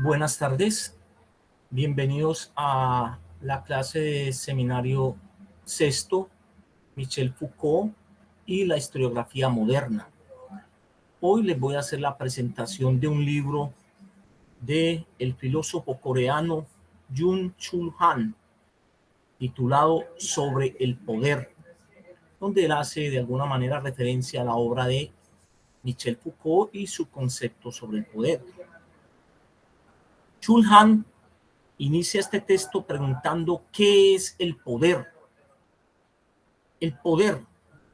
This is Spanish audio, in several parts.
Buenas tardes, bienvenidos a la clase de seminario sexto, Michel Foucault y la historiografía moderna. Hoy les voy a hacer la presentación de un libro del filósofo coreano Byung-Chul Han, titulado Sobre el poder, donde él hace de alguna manera referencia a la obra de Michel Foucault y su concepto sobre el poder. Chul Han inicia este texto preguntando ¿qué es el poder? El poder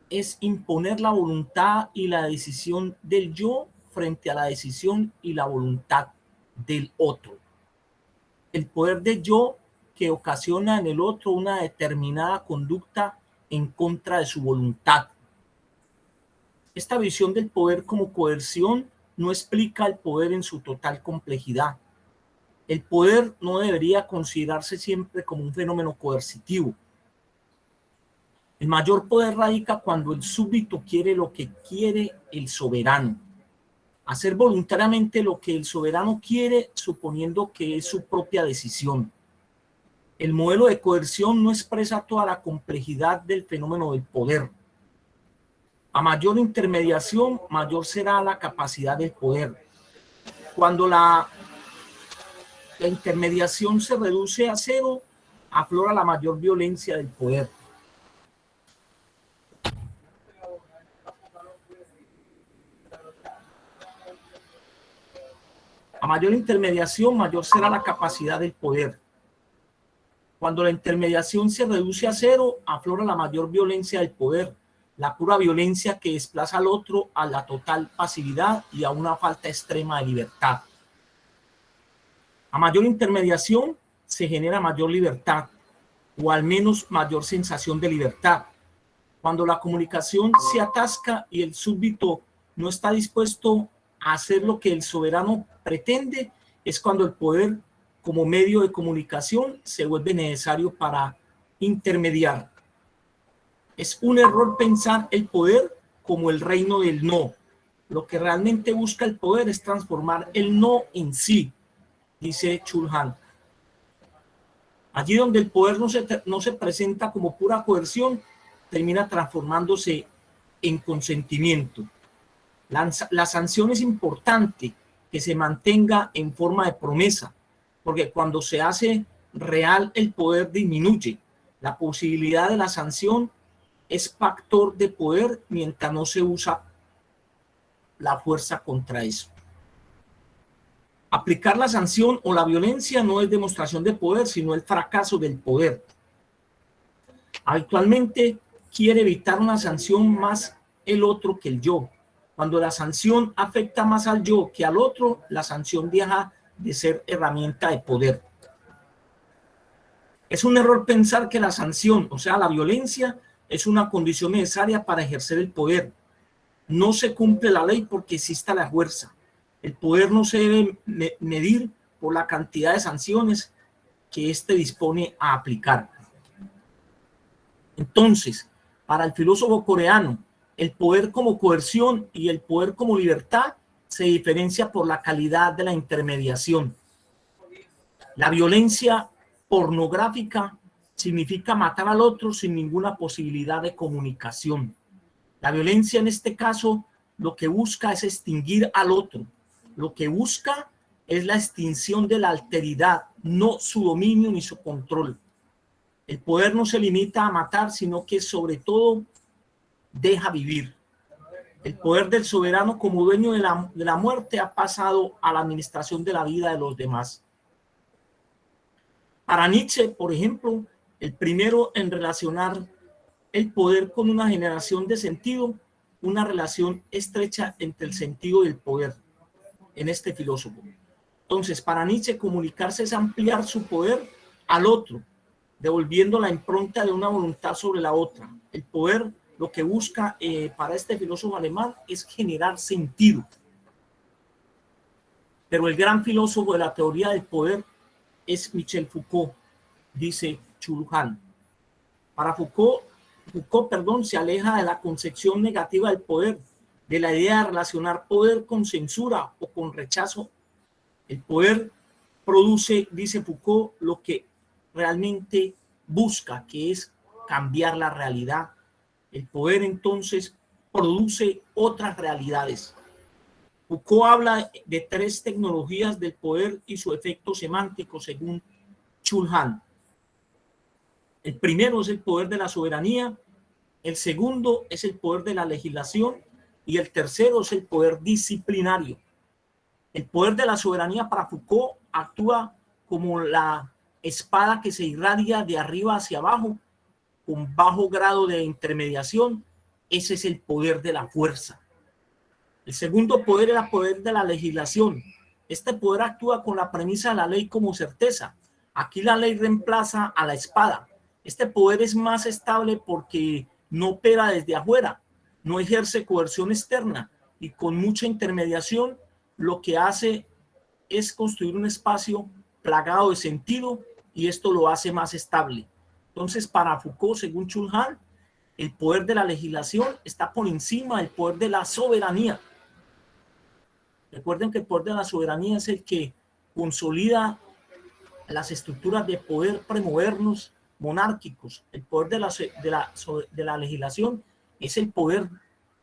es imponer la voluntad y la decisión del yo frente a la decisión y la voluntad del otro. El poder del yo que ocasiona en el otro una determinada conducta en contra de su voluntad. Esta visión del poder como coerción no explica el poder en su total complejidad. El poder no debería considerarse siempre como un fenómeno coercitivo. El mayor poder radica cuando el súbdito quiere lo que quiere el soberano. Hacer voluntariamente lo que el soberano quiere, suponiendo que es su propia decisión. El modelo de coerción no expresa toda la complejidad del fenómeno del poder. A mayor intermediación, mayor será la capacidad del poder. Cuando la intermediación se reduce a cero, aflora la mayor violencia del poder. A mayor intermediación, mayor será la capacidad del poder. Cuando la intermediación se reduce a cero, aflora la mayor violencia del poder, la pura violencia que desplaza al otro a la total pasividad y a una falta extrema de libertad. A mayor intermediación se genera mayor libertad, o al menos mayor sensación de libertad. Cuando la comunicación se atasca y el súbdito no está dispuesto a hacer lo que el soberano pretende, es cuando el poder como medio de comunicación se vuelve necesario para intermediar. Es un error pensar el poder como el reino del no. Lo que realmente busca el poder es transformar el no en sí, dice Chul Han. Allí donde el poder no se presenta como pura coerción, termina transformándose en consentimiento. La sanción es importante que se mantenga en forma de promesa, porque cuando se hace real el poder disminuye. La posibilidad de la sanción es factor de poder mientras no se usa la fuerza contra eso. Aplicar la sanción o la violencia no es demostración de poder, sino el fracaso del poder. Actualmente quiere evitar una sanción más el otro que el yo. Cuando la sanción afecta más al yo que al otro, la sanción deja de ser herramienta de poder. Es un error pensar que la sanción, o sea, la violencia, es una condición necesaria para ejercer el poder. No se cumple la ley porque exista la fuerza. El poder no se debe medir por la cantidad de sanciones que éste dispone a aplicar. Entonces, para el filósofo coreano, el poder como coerción y el poder como libertad se diferencia por la calidad de la intermediación. La violencia pornográfica significa matar al otro sin ninguna posibilidad de comunicación. La violencia en este caso lo que busca es extinguir al otro. Lo que busca es la extinción de la alteridad, no su dominio ni su control. El poder no se limita a matar, sino que sobre todo deja vivir. El poder del soberano como dueño de la muerte ha pasado a la administración de la vida de los demás. Para Nietzsche, por ejemplo, el primero en relacionar el poder con una generación de sentido, una relación estrecha entre el sentido y el poder en este filósofo. Entonces, para Nietzsche, comunicarse es ampliar su poder al otro, devolviendo la impronta de una voluntad sobre la otra. El poder lo que busca para este filósofo alemán es generar sentido. Pero el gran filósofo de la teoría del poder es Michel Foucault, dice Chul Han. Para Foucault, se aleja de la concepción negativa del poder, de la idea de relacionar poder con censura o con rechazo. El poder produce, dice Foucault, lo que realmente busca, que es cambiar la realidad. El poder entonces produce otras realidades. Foucault habla de 3 tecnologías del poder y su efecto semántico según Chulhan. El primero es el poder de la soberanía, el segundo es el poder de la legislación y el tercero es el poder disciplinario. El poder de la soberanía para Foucault actúa como la espada que se irradia de arriba hacia abajo con bajo grado de intermediación. Ese es el poder de la fuerza. El segundo poder es el poder de la legislación. Este poder actúa con la premisa de la ley como certeza. Aquí la ley reemplaza a la espada. Este poder es más estable porque no opera desde afuera, no ejerce coerción externa y con mucha intermediación lo que hace es construir un espacio plagado de sentido y esto lo hace más estable. Entonces, para Foucault, según Chulhan, el poder de la legislación está por encima del poder de la soberanía. Recuerden que el poder de la soberanía es el que consolida las estructuras de poder premodernos monárquicos. El poder de la legislación es el poder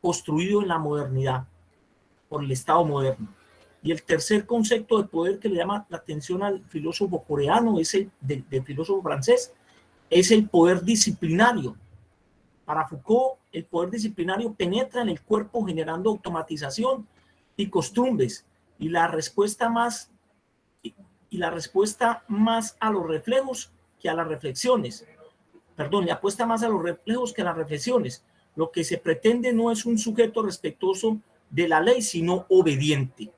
construido en la modernidad por el Estado moderno. Y el tercer concepto de poder que le llama la atención al filósofo coreano, es el del filósofo francés, es el poder disciplinario. Para Foucault, el poder disciplinario penetra en el cuerpo generando automatización y costumbres, y la respuesta más a los reflejos que a las reflexiones. Perdón, le apuesta más a los reflejos que a las reflexiones. Lo que se pretende no es un sujeto respetuoso de la ley, sino obediente.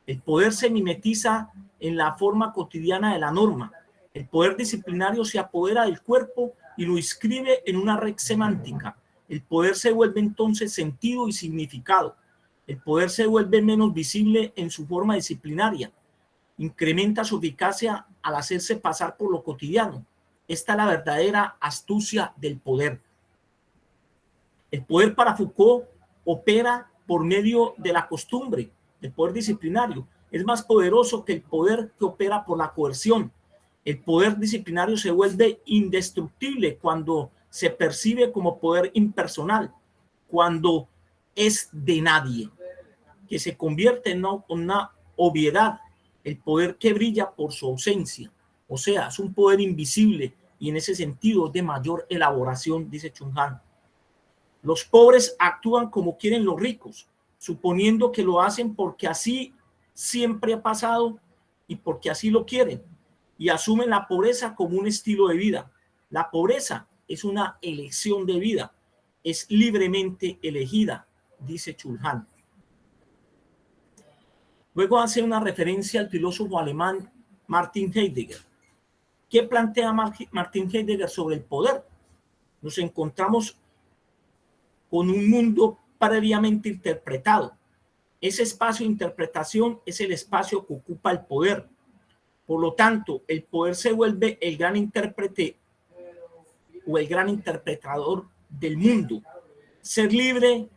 El poder se mimetiza en la forma cotidiana de la norma. El poder disciplinario se apodera del cuerpo y lo inscribe en una red semántica. El poder se vuelve entonces sentido y significado. El poder se vuelve menos visible en su forma disciplinaria. Incrementa su eficacia al hacerse pasar por lo cotidiano. Esta es la verdadera astucia del poder. El poder para Foucault opera por medio de la costumbre. El poder disciplinario es más poderoso que el poder que opera por la coerción. El poder disciplinario se vuelve indestructible cuando se percibe como poder impersonal, cuando es de nadie, que se convierte en una obviedad, el poder que brilla por su ausencia. O sea, es un poder invisible y en ese sentido de mayor elaboración, dice Chulhan. Los pobres actúan como quieren los ricos, suponiendo que lo hacen porque así siempre ha pasado y porque así lo quieren, y asumen la pobreza como un estilo de vida. La pobreza es una elección de vida, es libremente elegida, dice Chulhan. Luego hace una referencia al filósofo alemán Martin Heidegger. ¿Qué plantea Martin Heidegger sobre el poder? Nos encontramos con un mundo previamente interpretado. Ese espacio de interpretación es el espacio que ocupa el poder. Por lo tanto, el poder se vuelve el gran intérprete o el gran interpretador del mundo. Ser libre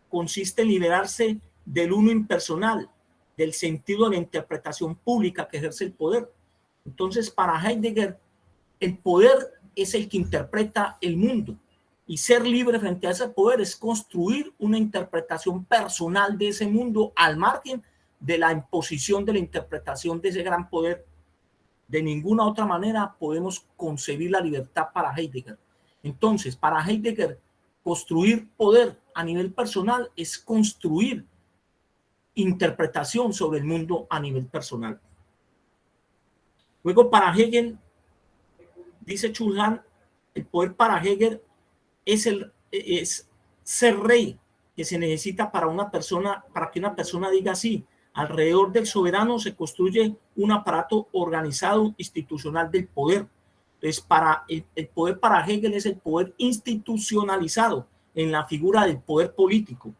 consiste en liberarse del uno impersonal, del sentido de la interpretación pública que ejerce el poder. Entonces, para Heidegger, el poder es el que interpreta el mundo. Y ser libre frente a ese poder es construir una interpretación personal de ese mundo al margen de la imposición de la interpretación de ese gran poder. De ninguna otra manera podemos concebir la libertad para Heidegger. Entonces, para Heidegger, construir poder a nivel personal es construir interpretación sobre el mundo a nivel personal. Luego, para Hegel, dice Chulhan, el poder para Hegel es ser rey, que se necesita para que una persona diga sí. Alrededor del soberano se construye un aparato organizado institucional del poder. Entonces, el poder para Hegel es el poder institucionalizado en la figura del poder político.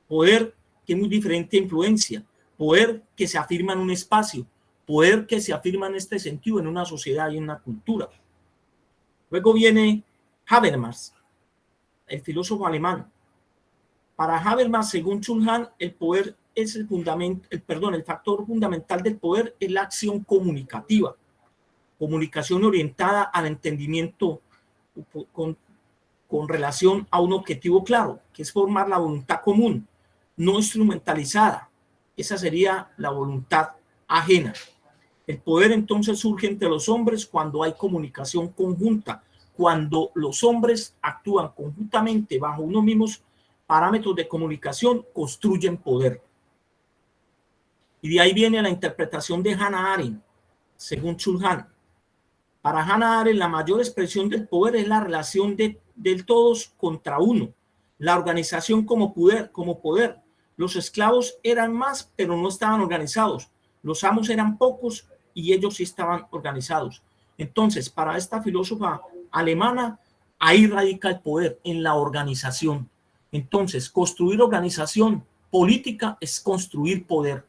Poder que es muy diferente a influencia. Poder que se afirma en un espacio. Poder que se afirma en este sentido en una sociedad y en una cultura. Luego viene Habermas, el filósofo alemán. Para Habermas, según Chulhan, el poder es el fundamento, el factor fundamental del poder es la acción comunicativa. Comunicación orientada al entendimiento con relación a un objetivo claro, que es formar la voluntad común, no instrumentalizada. Esa sería la voluntad ajena. El poder entonces surge entre los hombres cuando hay comunicación conjunta, cuando los hombres actúan conjuntamente bajo unos mismos parámetros de comunicación, construyen poder. Y de ahí viene la interpretación de Hannah Arendt, según Chul Han. Para Hannah Arendt, la mayor expresión del poder es la relación del todos contra uno, la organización como poder. Los esclavos eran más, pero no estaban organizados. Los amos eran pocos y ellos sí estaban organizados. Entonces, para esta filósofa alemana, ahí radica el poder, en la organización. Entonces, construir organización política es construir poder.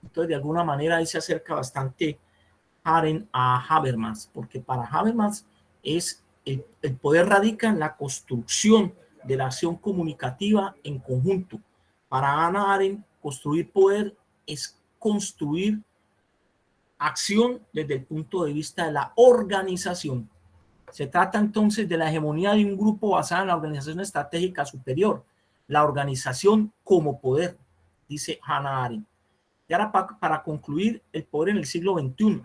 Entonces, de alguna manera, ahí se acerca bastante Arendt a Habermas, porque para Habermas es el poder radica en la construcción de la acción comunicativa en conjunto. Para Hannah Arendt, construir poder es construir acción desde el punto de vista de la organización. Se trata entonces de la hegemonía de un grupo basada en la organización estratégica superior, la organización como poder, dice Hannah Arendt. Y ahora para concluir, el poder en el siglo XXI.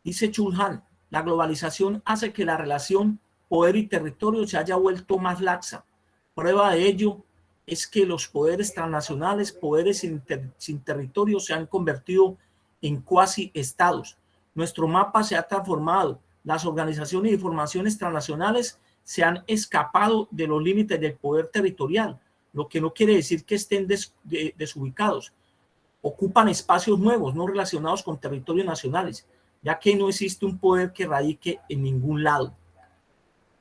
Dice Chul Han, la globalización hace que la relación poder y territorio se haya vuelto más laxa. Prueba de ello es que los poderes transnacionales, poderes sin territorio, se han convertido en cuasi estados. Nuestro mapa se ha transformado. Las organizaciones y formaciones transnacionales se han escapado de los límites del poder territorial, lo que no quiere decir que estén desubicados. Ocupan espacios nuevos, no relacionados con territorios nacionales, ya que no existe un poder que radique en ningún lado.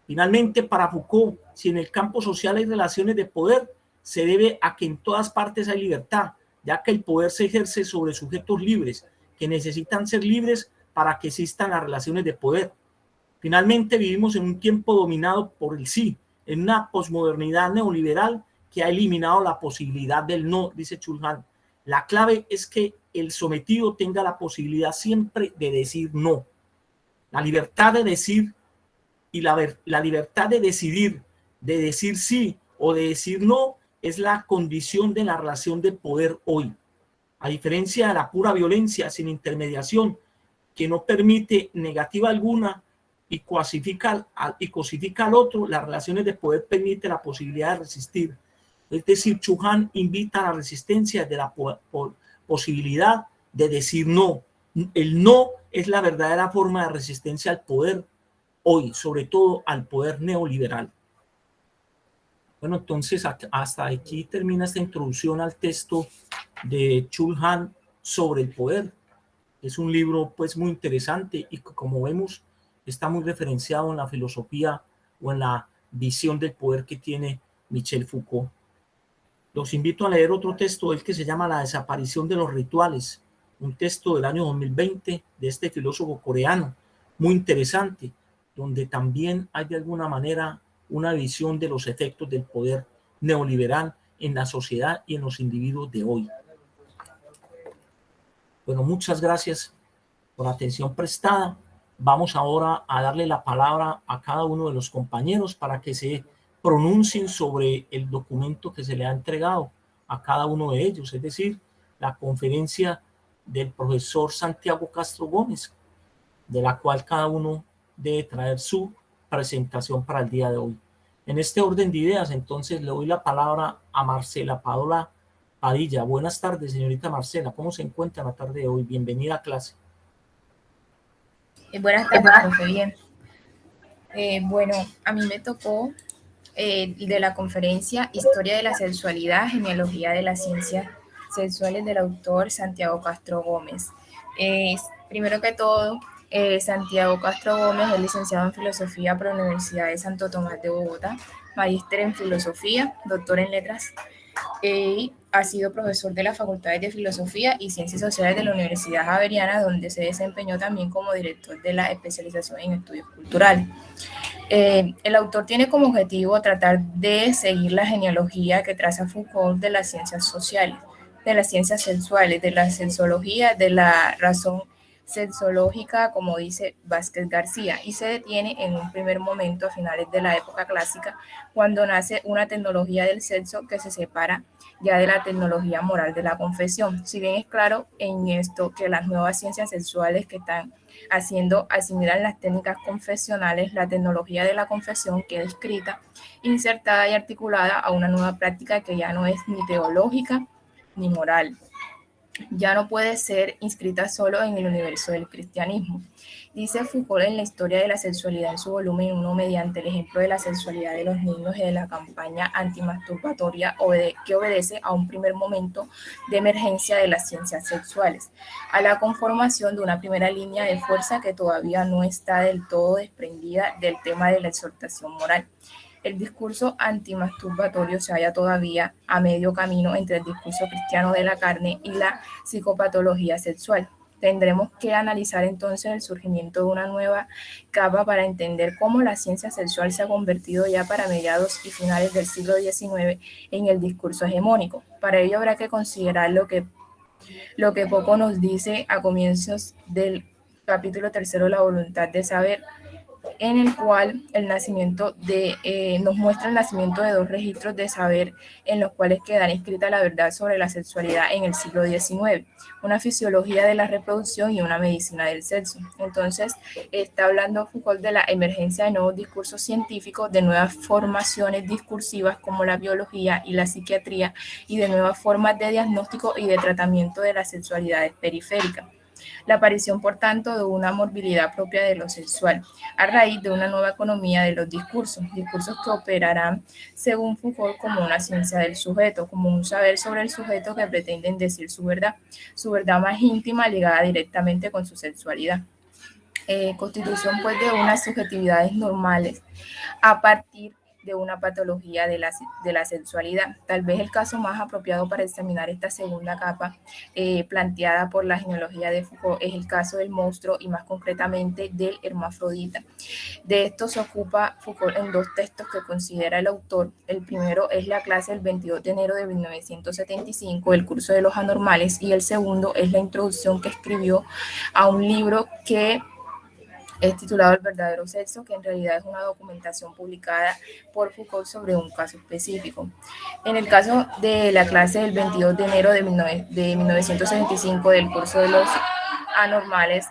Finalmente, para Foucault, si en el campo social hay relaciones de poder, se debe a que en todas partes hay libertad, ya que el poder se ejerce sobre sujetos libres, que necesitan ser libres para que existan las relaciones de poder. Finalmente, vivimos en un tiempo dominado por el sí, en una posmodernidad neoliberal que ha eliminado la posibilidad del no, dice Chul Han. La clave es que el sometido tenga la posibilidad siempre de decir no. La libertad de decir y la libertad de decidir, de decir sí o de decir no, es la condición de la relación de poder hoy. A diferencia de la pura violencia sin intermediación, que no permite negativa alguna y cosifica al otro, las relaciones de poder permiten la posibilidad de resistir. Es decir, Chul Han invita a la resistencia de la posibilidad de decir no. El no es la verdadera forma de resistencia al poder hoy, sobre todo al poder neoliberal. Bueno, entonces hasta aquí termina esta introducción al texto de Chul Han sobre el poder. Es un libro pues muy interesante y como vemos está muy referenciado en la filosofía o en la visión del poder que tiene Michel Foucault. Los invito a leer otro texto del que se llama La desaparición de los rituales, un texto del año 2020 de este filósofo coreano, muy interesante, donde también hay de alguna manera una visión de los efectos del poder neoliberal en la sociedad y en los individuos de hoy. Bueno, muchas gracias por la atención prestada. Vamos ahora a darle la palabra a cada uno de los compañeros para que se pronuncien sobre el documento que se le ha entregado a cada uno de ellos, es decir, la conferencia del profesor Santiago Castro Gómez, de la cual cada uno debe traer su presentación para el día de hoy. En este orden de ideas, entonces, le doy la palabra a Marcela Paola Padilla. Buenas tardes, señorita Marcela. ¿Cómo se encuentra la tarde de hoy? Bienvenida a clase. Buenas tardes, profe. Bien. Bueno, a mí me tocó de la conferencia Historia de la Sexualidad, Genealogía de las Ciencias Sexuales del autor Santiago Castro Gómez. Primero que todo, Santiago Castro Gómez es licenciado en Filosofía por la Universidad de Santo Tomás de Bogotá, magíster en Filosofía, doctor en Letras, y ha sido profesor de las Facultades de Filosofía y Ciencias Sociales de la Universidad Javeriana, donde se desempeñó también como director de la especialización en estudios culturales. El autor tiene como objetivo tratar de seguir la genealogía que traza Foucault de las ciencias sociales, de las ciencias sexuales, de la sexología, de la razón sexológica, como dice Vázquez García, y se detiene en un primer momento a finales de la época clásica, cuando nace una tecnología del sexo que se separa ya de la tecnología moral de la confesión. Si bien es claro en esto que las nuevas ciencias sexuales que están haciendo asimilar las técnicas confesionales, la tecnología de la confesión queda escrita, insertada y articulada a una nueva práctica que ya no es ni teológica ni moral. Ya no puede ser inscrita solo en el universo del cristianismo. Dice Foucault en la historia de la sexualidad en su volumen 1, mediante el ejemplo de la sexualidad de los niños y de la campaña antimasturbatoria que obedece a un primer momento de emergencia de las ciencias sexuales, a la conformación de una primera línea de fuerza que todavía no está del todo desprendida del tema de la exhortación moral. El discurso antimasturbatorio se halla todavía a medio camino entre el discurso cristiano de la carne y la psicopatología sexual. Tendremos que analizar entonces el surgimiento de una nueva capa para entender cómo la ciencia sexual se ha convertido ya para mediados y finales del siglo XIX en el discurso hegemónico. Para ello habrá que considerar lo que Poco nos dice a comienzos del capítulo 3, La voluntad de saber, en el cual nos muestra el nacimiento de dos registros de saber en los cuales quedan escrita la verdad sobre la sexualidad en el siglo XIX, una fisiología de la reproducción y una medicina del sexo. Entonces, está hablando Foucault de la emergencia de nuevos discursos científicos, de nuevas formaciones discursivas como la biología y la psiquiatría, y de nuevas formas de diagnóstico y de tratamiento de las sexualidades periféricas. La aparición, por tanto, de una morbilidad propia de lo sexual, a raíz de una nueva economía de los discursos que operarán, según Foucault, como una ciencia del sujeto, como un saber sobre el sujeto que pretenden decir su verdad más íntima ligada directamente con su sexualidad. Constitución, pues, de unas subjetividades normales a partir de una patología de la sexualidad. Tal vez el caso más apropiado para examinar esta segunda capa planteada por la genealogía de Foucault es el caso del monstruo y más concretamente del hermafrodita. De esto se ocupa Foucault en dos textos que considera el autor. El primero es la clase del 22 de enero de 1975, el curso de los anormales, y el segundo es la introducción que escribió a un libro que es titulado El verdadero sexo, que en realidad es una documentación publicada por Foucault sobre un caso específico. En el caso de la clase del 22 de enero de 1975 del curso de los anormales,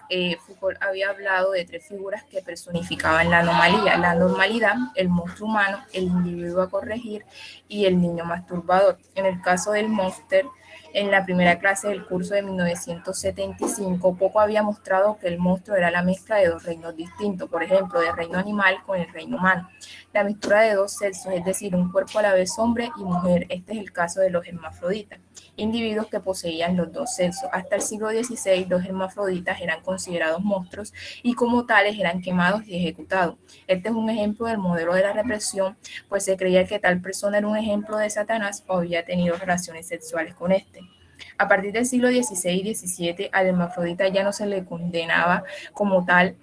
Foucault había hablado de tres figuras que personificaban la anomalía: la normalidad, el monstruo humano, el individuo a corregir y el niño masturbador. En el caso del monster, en la primera clase del curso de 1975, Poco había mostrado que el monstruo era la mezcla de dos reinos distintos, por ejemplo, del reino animal con el reino humano, la mezcla de dos sexos, es decir, un cuerpo a la vez hombre y mujer. Este es el caso de los hermafroditas, individuos que poseían los dos sexos. Hasta el siglo XVI, los hermafroditas eran considerados monstruos y como tales eran quemados y ejecutados. Este es un ejemplo del modelo de la represión, pues se creía que tal persona era un ejemplo de Satanás o había tenido relaciones sexuales con este. A partir del siglo XVI y XVII, al hermafrodita ya no se le condenaba como tal,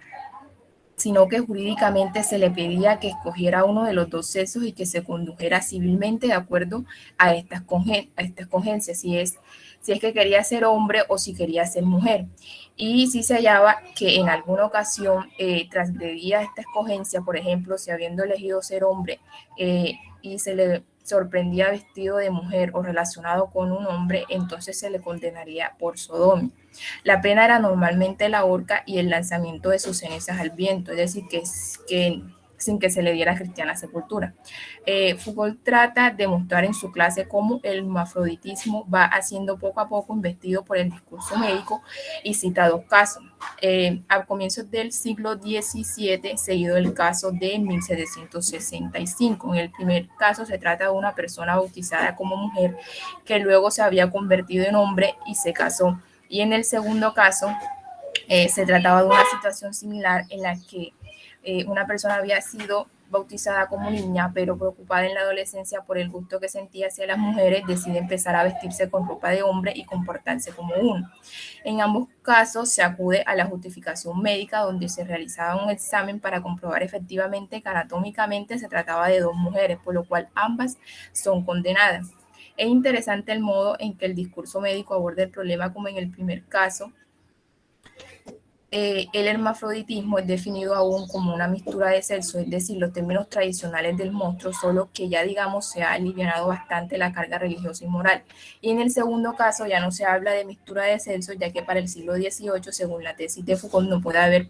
sino que jurídicamente se le pedía que escogiera uno de los dos sexos y que se condujera civilmente de acuerdo a estas congencias, si es que quería ser hombre o si quería ser mujer. Y si se hallaba que en alguna ocasión transgredía esta escogencia, por ejemplo, si habiendo elegido ser hombre y se le sorprendía vestido de mujer o relacionado con un hombre, entonces se le condenaría por sodomia. La pena era normalmente la horca y el lanzamiento de sus cenizas al viento, es decir, que sin que se le diera cristiana sepultura. Foucault trata de mostrar en su clase cómo el hermafroditismo va haciendo poco a poco investido por el discurso médico y cita dos casos. A comienzos del siglo XVII, seguido el caso de 1765. En el primer caso se trata de una persona bautizada como mujer que luego se había convertido en hombre y se casó. Y en el segundo caso se trataba de una situación similar en la que una persona había sido bautizada como niña, pero preocupada en la adolescencia por el gusto que sentía hacia las mujeres, decide empezar a vestirse con ropa de hombre y comportarse como uno. En ambos casos se acude a la justificación médica, donde se realizaba un examen para comprobar efectivamente que anatómicamente se trataba de dos mujeres, por lo cual ambas son condenadas. Es interesante el modo en que el discurso médico aborda el problema como en el primer caso. El hermafroditismo es definido aún como una mixtura de sexo, es decir, los términos tradicionales del monstruo, solo que ya digamos se ha alivianado bastante la carga religiosa y moral. Y en el segundo caso ya no se habla de mixtura de sexo, ya que para el siglo XVIII, según la tesis de Foucault, no puede haber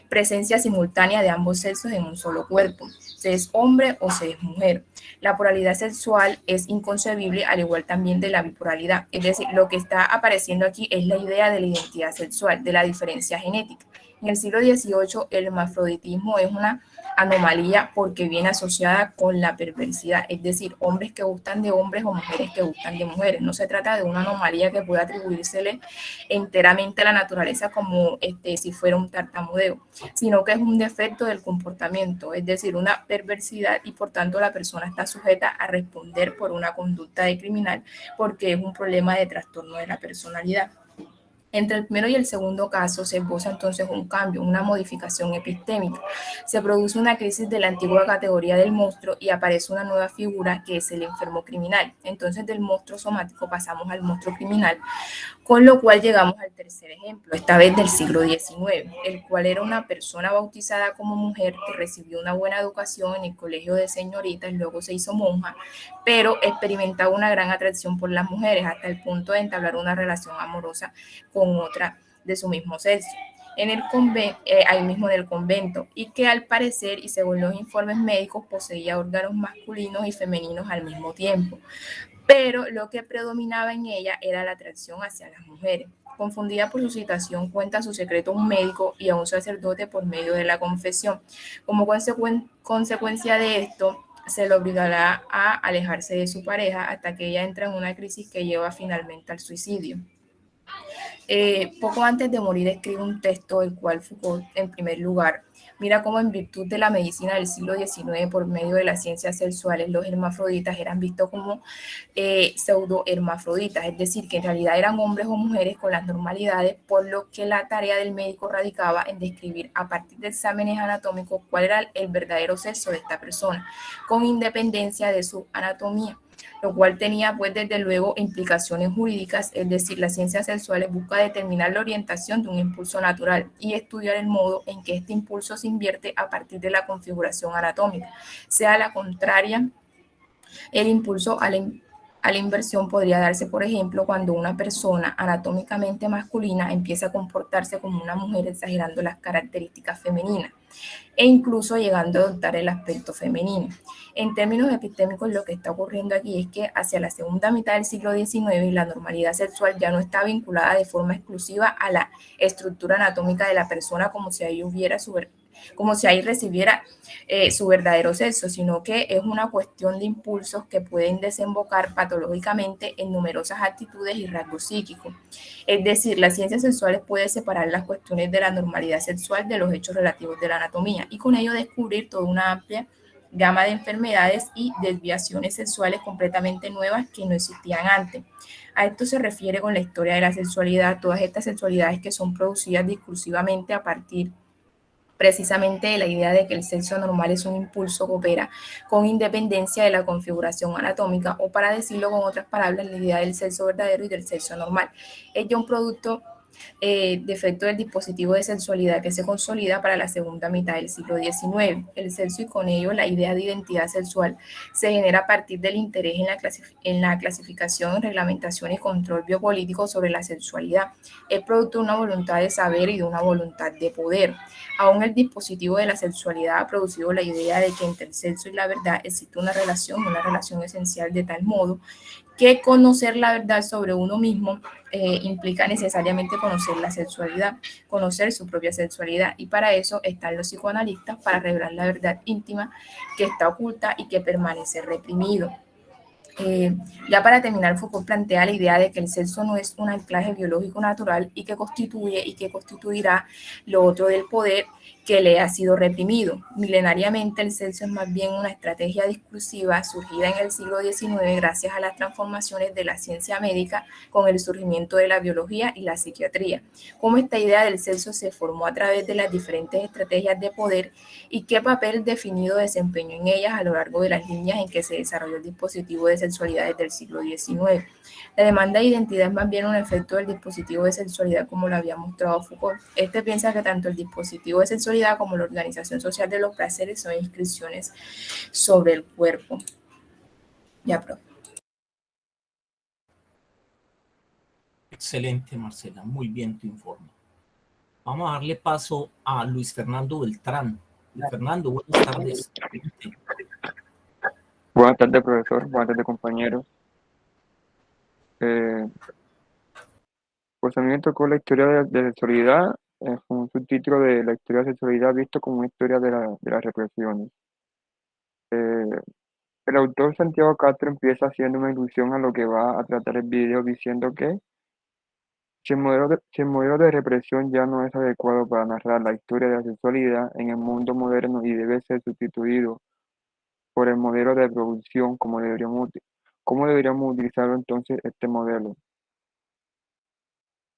presencia simultánea de ambos sexos en un solo cuerpo, se es hombre o se es mujer. La polaridad sexual es inconcebible, al igual también de la bipolaridad. Es decir, lo que está apareciendo aquí es la idea de la identidad sexual, de la diferencia genética. En el siglo XVIII, el hermafroditismo es una anomalía porque viene asociada con la perversidad, es decir, hombres que gustan de hombres o mujeres que gustan de mujeres. No se trata de una anomalía que pueda atribuírsele enteramente a la naturaleza como si fuera un tartamudeo, sino que es un defecto del comportamiento, es decir, una perversidad, y por tanto la persona está sujeta a responder por una conducta de criminal porque es un problema de trastorno de la personalidad. Entre el primero y el segundo caso se esboza entonces un cambio, una modificación epistémica. Se produce una crisis de la antigua categoría del monstruo y aparece una nueva figura que es el enfermo criminal. Entonces del monstruo somático pasamos al monstruo criminal, con lo cual llegamos al tercer ejemplo, esta vez del siglo XIX, el cual era una persona bautizada como mujer que recibió una buena educación en el colegio de señoritas, luego se hizo monja, pero experimentaba una gran atracción por las mujeres hasta el punto de entablar una relación amorosa con otra de su mismo sexo. Ahí mismo en el convento, y que al parecer y según los informes médicos poseía órganos masculinos y femeninos al mismo tiempo, pero lo que predominaba en ella era la atracción hacia las mujeres. Confundida por su situación, cuenta su secreto a un médico y a un sacerdote por medio de la confesión. Como consecuencia de esto, se le obligará a alejarse de su pareja hasta que ella entra en una crisis que lleva finalmente al suicidio. Poco antes de morir escribe un texto, el cual Foucault, en primer lugar, mira cómo en virtud de la medicina del siglo XIX, por medio de las ciencias sexuales, los hermafroditas eran vistos como pseudohermafroditas, es decir, que en realidad eran hombres o mujeres con las normalidades, por lo que la tarea del médico radicaba en describir a partir de exámenes anatómicos cuál era el verdadero sexo de esta persona, con independencia de su anatomía, lo cual tenía pues desde luego implicaciones jurídicas, es decir, las ciencias sexuales busca determinar la orientación de un impulso natural y estudiar el modo en que este impulso se invierte a partir de la configuración anatómica. Sea la contraria, el impulso a la inversión podría darse, por ejemplo, cuando una persona anatómicamente masculina empieza a comportarse como una mujer exagerando las características femeninas e incluso llegando a adoptar el aspecto femenino. En términos epistémicos, lo que está ocurriendo aquí es que hacia la segunda mitad del siglo XIX la normalidad sexual ya no está vinculada de forma exclusiva a la estructura anatómica de la persona como si ahí recibiera su verdadero sexo, sino que es una cuestión de impulsos que pueden desembocar patológicamente en numerosas actitudes y rasgos psíquicos. Es decir, las ciencias sexuales pueden separar las cuestiones de la normalidad sexual de los hechos relativos de la anatomía y con ello descubrir toda una amplia gama de enfermedades y desviaciones sexuales completamente nuevas que no existían antes. A esto se refiere con la historia de la sexualidad, todas estas sexualidades que son producidas discursivamente a partir precisamente de la idea de que el sexo normal es un impulso que opera con independencia de la configuración anatómica, o para decirlo con otras palabras, la idea del sexo verdadero y del sexo normal. Es ya un producto de efecto del dispositivo de sexualidad que se consolida para la segunda mitad del siglo XIX. El sexo y con ello la idea de identidad sexual se genera a partir del interés en la clasificación, reglamentación y control biopolítico sobre la sexualidad. Es producto de una voluntad de saber y de una voluntad de poder. Aún el dispositivo de la sexualidad ha producido la idea de que entre el sexo y la verdad existe una relación esencial, de tal modo que conocer la verdad sobre uno mismo implica necesariamente conocer la sexualidad, conocer su propia sexualidad, y para eso están los psicoanalistas, para revelar la verdad íntima que está oculta y que permanece reprimido. Ya para terminar, Foucault plantea la idea de que el sexo no es un anclaje biológico natural y que constituye y que constituirá lo otro del poder, que le ha sido reprimido. Milenariamente el sexo es más bien una estrategia discursiva surgida en el siglo XIX gracias a las transformaciones de la ciencia médica con el surgimiento de la biología y la psiquiatría. Cómo esta idea del sexo se formó a través de las diferentes estrategias de poder y qué papel definido desempeñó en ellas a lo largo de las líneas en que se desarrolló el dispositivo de sexualidad desde el siglo XIX. La demanda de identidad es más bien un efecto del dispositivo de sexualidad como lo había mostrado Foucault. Este piensa que tanto el dispositivo de sexualidad como la organización social de los placeres son inscripciones sobre el cuerpo. Ya, profe. Excelente, Marcela. Muy bien tu informe. Vamos a darle paso a Luis Fernando Beltrán. Luis Fernando, buenas tardes. Buenas tardes, profesor. Buenas tardes, compañeros. Pues a mí me tocó la historia de la sexualidad, con un subtítulo de la historia de la sexualidad visto como una historia de las represiones. Eh, el autor Santiago Castro empieza haciendo una ilusión a lo que va a tratar el video diciendo que si el modelo de represión ya no es adecuado para narrar la historia de la sexualidad en el mundo moderno y debe ser sustituido por el modelo de producción, ¿cómo deberíamos utilizarlo entonces este modelo?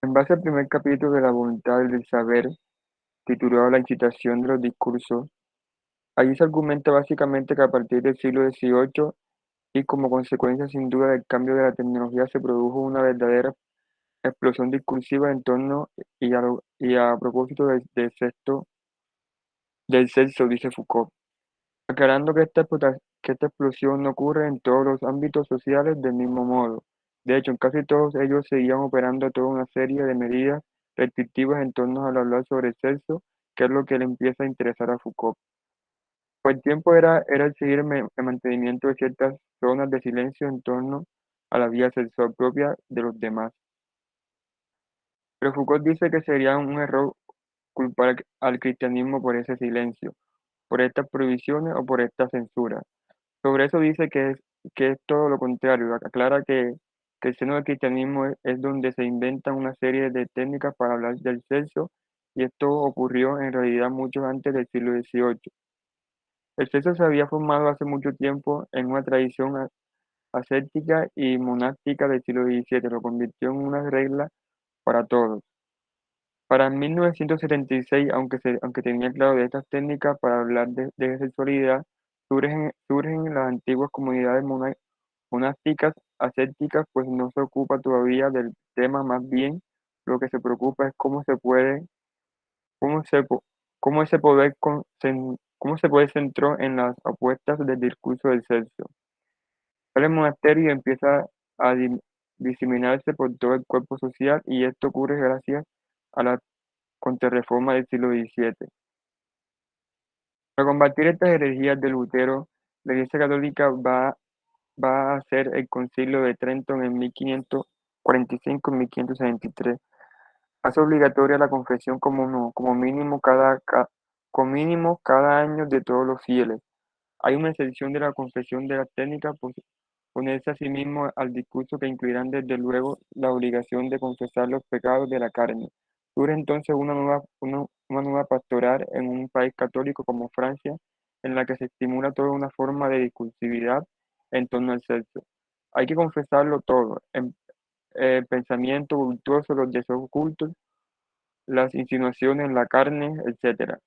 En base al primer capítulo de La voluntad del saber, titulado La incitación de los discursos, allí se argumenta básicamente que a partir del siglo XVIII y como consecuencia sin duda del cambio de la tecnología se produjo una verdadera explosión discursiva en torno y a propósito del sexo, dice Foucault, aclarando que que esta explosión no ocurre en todos los ámbitos sociales del mismo modo. De hecho, en casi todos ellos seguían operando toda una serie de medidas restrictivas en torno al hablar sobre el sexo, que es lo que le empieza a interesar a Foucault. Pues el tiempo era el seguir el mantenimiento de ciertas zonas de silencio en torno a la vida sexual propia de los demás. Pero Foucault dice que sería un error culpar al cristianismo por ese silencio, por estas prohibiciones o por esta censura. Sobre eso dice que es todo lo contrario. Aclara que el seno del cristianismo es donde se inventan una serie de técnicas para hablar del sexo, y esto ocurrió en realidad mucho antes del siglo XVIII. El sexo se había formado hace mucho tiempo en una tradición ascética y monástica del siglo XVII, lo convirtió en una regla para todos. Para 1976, aunque tenía claro de estas técnicas para hablar de sexualidad, surgen las antiguas comunidades monásticas ascéticas, pues no se ocupa todavía del tema, más bien lo que se preocupa es cómo se, po- cómo ese poder cómo se puede centró en las apuestas del discurso del sexo. El monasterio empieza a diseminarse por todo el cuerpo social, y esto ocurre gracias a la Contrarreforma del siglo XVII. Para combatir estas herejías de Lutero, la Iglesia Católica va a hacer el Concilio de Trento en 1545 y 1573. Hace obligatoria la confesión como mínimo cada año de todos los fieles. Hay una excepción de la confesión de las técnicas por ponerse a sí mismo al discurso, que incluirán desde luego la obligación de confesar los pecados de la carne. Surge entonces una nueva pastoral en un país católico como Francia, en la que se estimula toda una forma de discursividad en torno al sexo. Hay que confesarlo todo, el pensamiento voluptuoso, los deseos ocultos, las insinuaciones, la carne, etcétera.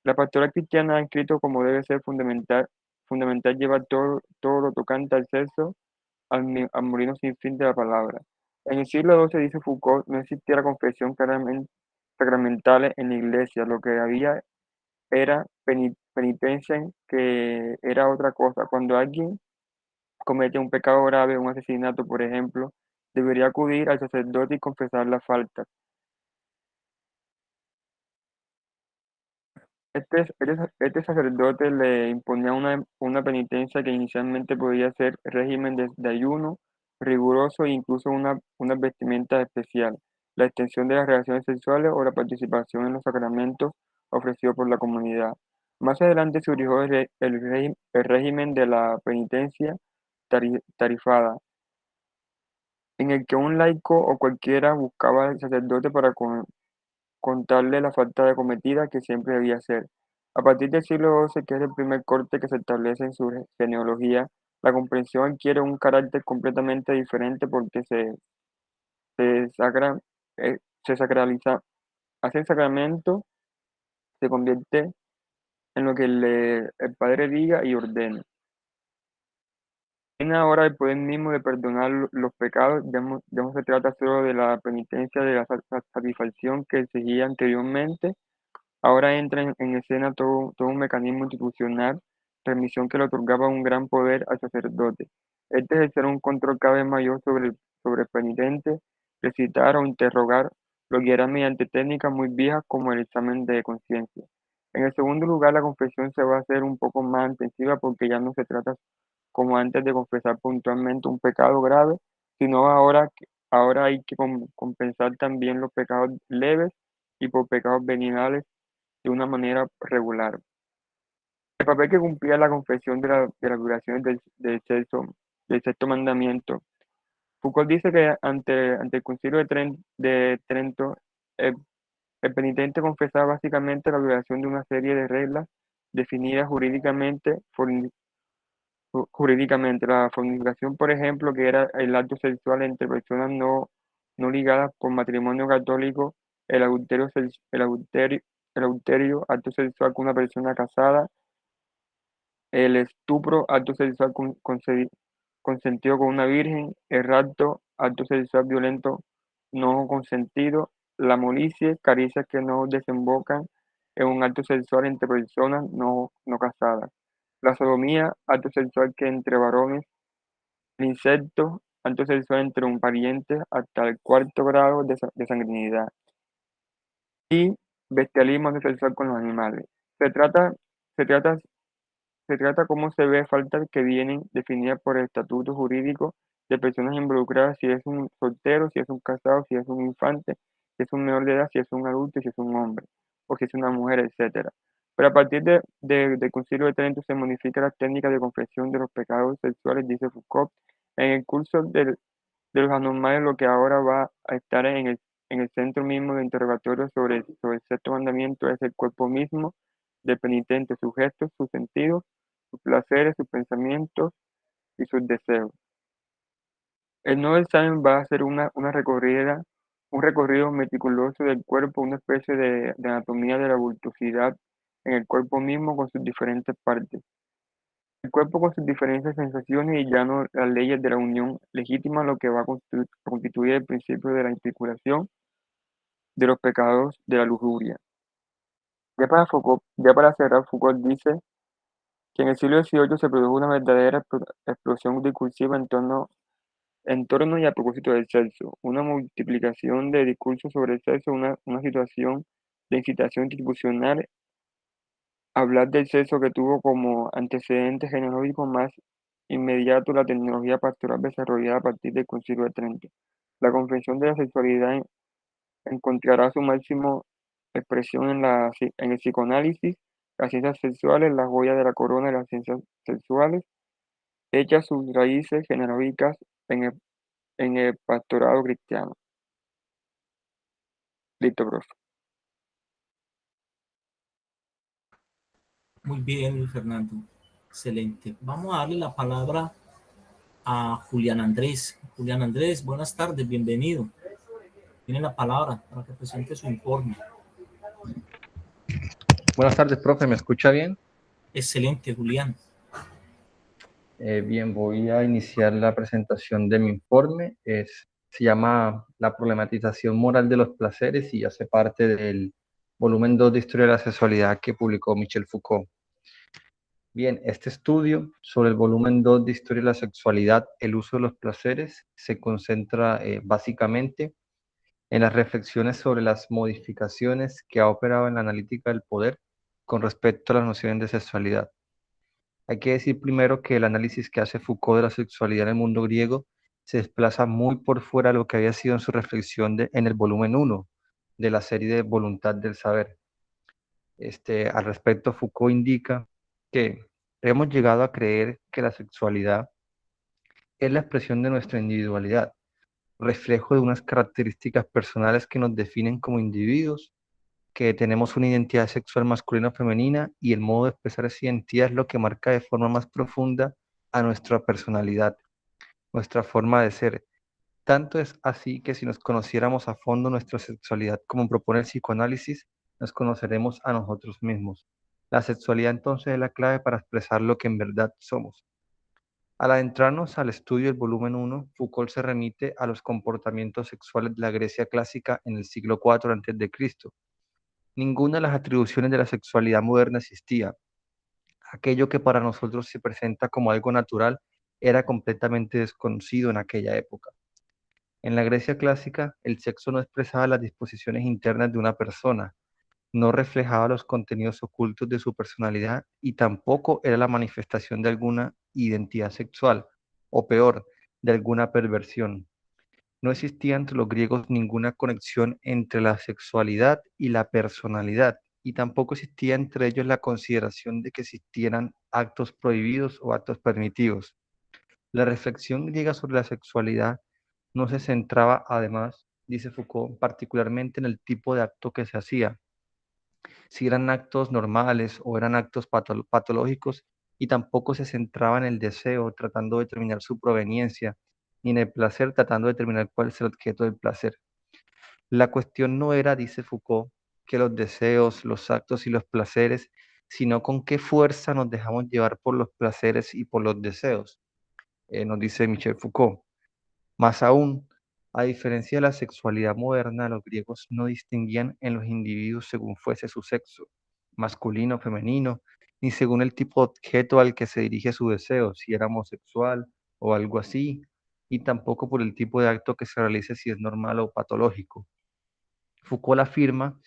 La pastoral cristiana ha escrito como debe ser fundamental llevar todo lo tocante al sexo al molino sin fin de la palabra. En el siglo XII, dice Foucault, no existía la confesión sacramental en la iglesia. Lo que había era penitencia, que era otra cosa. Cuando alguien comete un pecado grave, un asesinato, por ejemplo, debería acudir al sacerdote y confesar la falta. Este sacerdote le imponía una penitencia que inicialmente podía ser régimen de ayuno riguroso e incluso una vestimenta especial, la extensión de las relaciones sexuales o la participación en los sacramentos ofrecidos por la comunidad. Más adelante surgió el régimen de la penitencia tarifada, en el que un laico o cualquiera buscaba al sacerdote contarle la falta de cometida que siempre debía hacer. A partir del siglo XII, que es el primer corte que se establece en su genealogía, la comprensión adquiere un carácter completamente diferente porque se, sacra- se sacraliza, hace el sacramento, se convierte en lo que el Padre diga y ordene. Tiene ahora el poder mismo de perdonar los pecados, ya no se trata solo de la penitencia, de la satisfacción que exigía anteriormente. Ahora entra en escena todo un mecanismo institucional, remisión que le otorgaba un gran poder al sacerdote. Este ejercer un control cada vez mayor sobre el penitente, recitar o interrogar, lo guiará mediante técnicas muy viejas como el examen de conciencia. En el segundo lugar, la confesión se va a hacer un poco más intensiva porque ya no se trata como antes de confesar puntualmente un pecado grave, sino ahora hay que compensar también los pecados leves y por pecados veniales de una manera regular. El papel que cumplía la confesión de las violaciones del sexto mandamiento. Foucault dice que ante el Concilio de Trento, el, el penitente confesaba básicamente la violación de una serie de reglas definidas jurídicamente. La fornicación, por ejemplo, que era el acto sexual entre personas no ligadas por matrimonio católico, el adulterio, acto sexual con una persona casada, el estupro, acto sexual consentido con una virgen, el rapto, acto sexual violento no consentido, la molicie, caricias que no desembocan en un acto sexual entre personas no casadas, la sodomía, acto sexual que entre varones, el incesto, acto sexual entre un pariente hasta el cuarto grado de sanguinidad y bestialismo acto sexual con los animales. Se trata, se trata Se trata cómo se ve faltas que vienen definidas por el estatuto jurídico de personas involucradas, si es un soltero, si es un casado, si es un infante, si es un menor de edad, si es un adulto, si es un hombre, o si es una mujer, etcétera. Pero a partir del Concilio de Trento se modifica la técnica de confesión de los pecados sexuales, dice Foucault. En el curso de los anormales, lo que ahora va a estar en el centro mismo de interrogatorio sobre el sexto mandamiento es el cuerpo mismo del penitente, sus gestos, sus sentidos, sus placeres, sus pensamientos y sus deseos. El nuevo examen va a ser un recorrido meticuloso del cuerpo, una especie de anatomía de la voluptuosidad en el cuerpo mismo con sus diferentes partes. El cuerpo con sus diferentes sensaciones y ya no las leyes de la unión legítima, lo que va a constituir el principio de la intrincación de los pecados de la lujuria. Ya para cerrar, Foucault dice que en el siglo XVIII se produjo una verdadera explosión discursiva en torno y a propósito del sexo, una multiplicación de discursos sobre el sexo, una situación de incitación institucional, hablar del sexo que tuvo como antecedente genealógico más inmediato la tecnología pastoral desarrollada a partir del Concilio de Trento. La comprensión de la sexualidad encontrará su máximo expresión en el psicoanálisis, las ciencias sexuales, la joya de la corona de las ciencias sexuales, echa sus raíces genealógicas en el pastorado cristiano. Listo, profe. Muy bien, Fernando. Excelente. Vamos a darle la palabra a Julián Andrés. Julián Andrés, buenas tardes, bienvenido. Tiene la palabra para que presente su informe. Buenas tardes, profe, ¿me escucha bien? Excelente, Julián. Bien, voy a iniciar la presentación de mi informe. Se llama La problematización moral de los placeres y hace parte del volumen 2 de Historia de la Sexualidad que publicó Michel Foucault. Bien, este estudio sobre el volumen 2 de Historia de la Sexualidad, el uso de los placeres, se concentra básicamente en las reflexiones sobre las modificaciones que ha operado en la analítica del poder con respecto a las nociones de sexualidad. Hay que decir primero que el análisis que hace Foucault de la sexualidad en el mundo griego se desplaza muy por fuera de lo que había sido en su reflexión en el volumen 1 de la serie de Voluntad del Saber. Al respecto, Foucault indica que hemos llegado a creer que la sexualidad es la expresión de nuestra individualidad, reflejo de unas características personales que nos definen como individuos que tenemos una identidad sexual masculina o femenina y el modo de expresar esa identidad es lo que marca de forma más profunda a nuestra personalidad, nuestra forma de ser. Tanto es así que si nos conociéramos a fondo nuestra sexualidad, como propone el psicoanálisis, nos conoceremos a nosotros mismos. La sexualidad entonces es la clave para expresar lo que en verdad somos. Al adentrarnos al estudio del volumen 1, Foucault se remite a los comportamientos sexuales de la Grecia clásica en el siglo IV a.C. Ninguna de las atribuciones de la sexualidad moderna existía. Aquello que para nosotros se presenta como algo natural era completamente desconocido en aquella época. En la Grecia clásica, el sexo no expresaba las disposiciones internas de una persona, no reflejaba los contenidos ocultos de su personalidad y tampoco era la manifestación de alguna identidad sexual, o peor, de alguna perversión. No existía entre los griegos ninguna conexión entre la sexualidad y la personalidad, y tampoco existía entre ellos la consideración de que existieran actos prohibidos o actos permitidos. La reflexión griega sobre la sexualidad no se centraba, además, dice Foucault, particularmente en el tipo de acto que se hacía, si eran actos normales o eran actos patológicos, y tampoco se centraba en el deseo tratando de determinar su proveniencia, ni en el placer tratando de determinar cuál es el objeto del placer. La cuestión no era, dice Foucault, que los deseos, los actos y los placeres, sino con qué fuerza nos dejamos llevar por los placeres y por los deseos, nos dice Michel Foucault. Más aún, a diferencia de la sexualidad moderna, los griegos no distinguían en los individuos según fuese su sexo, masculino o femenino, ni según el tipo de objeto al que se dirige su deseo, si era homosexual o algo así, y tampoco por el tipo de acto que se realice, si es normal o patológico. Foucault afirma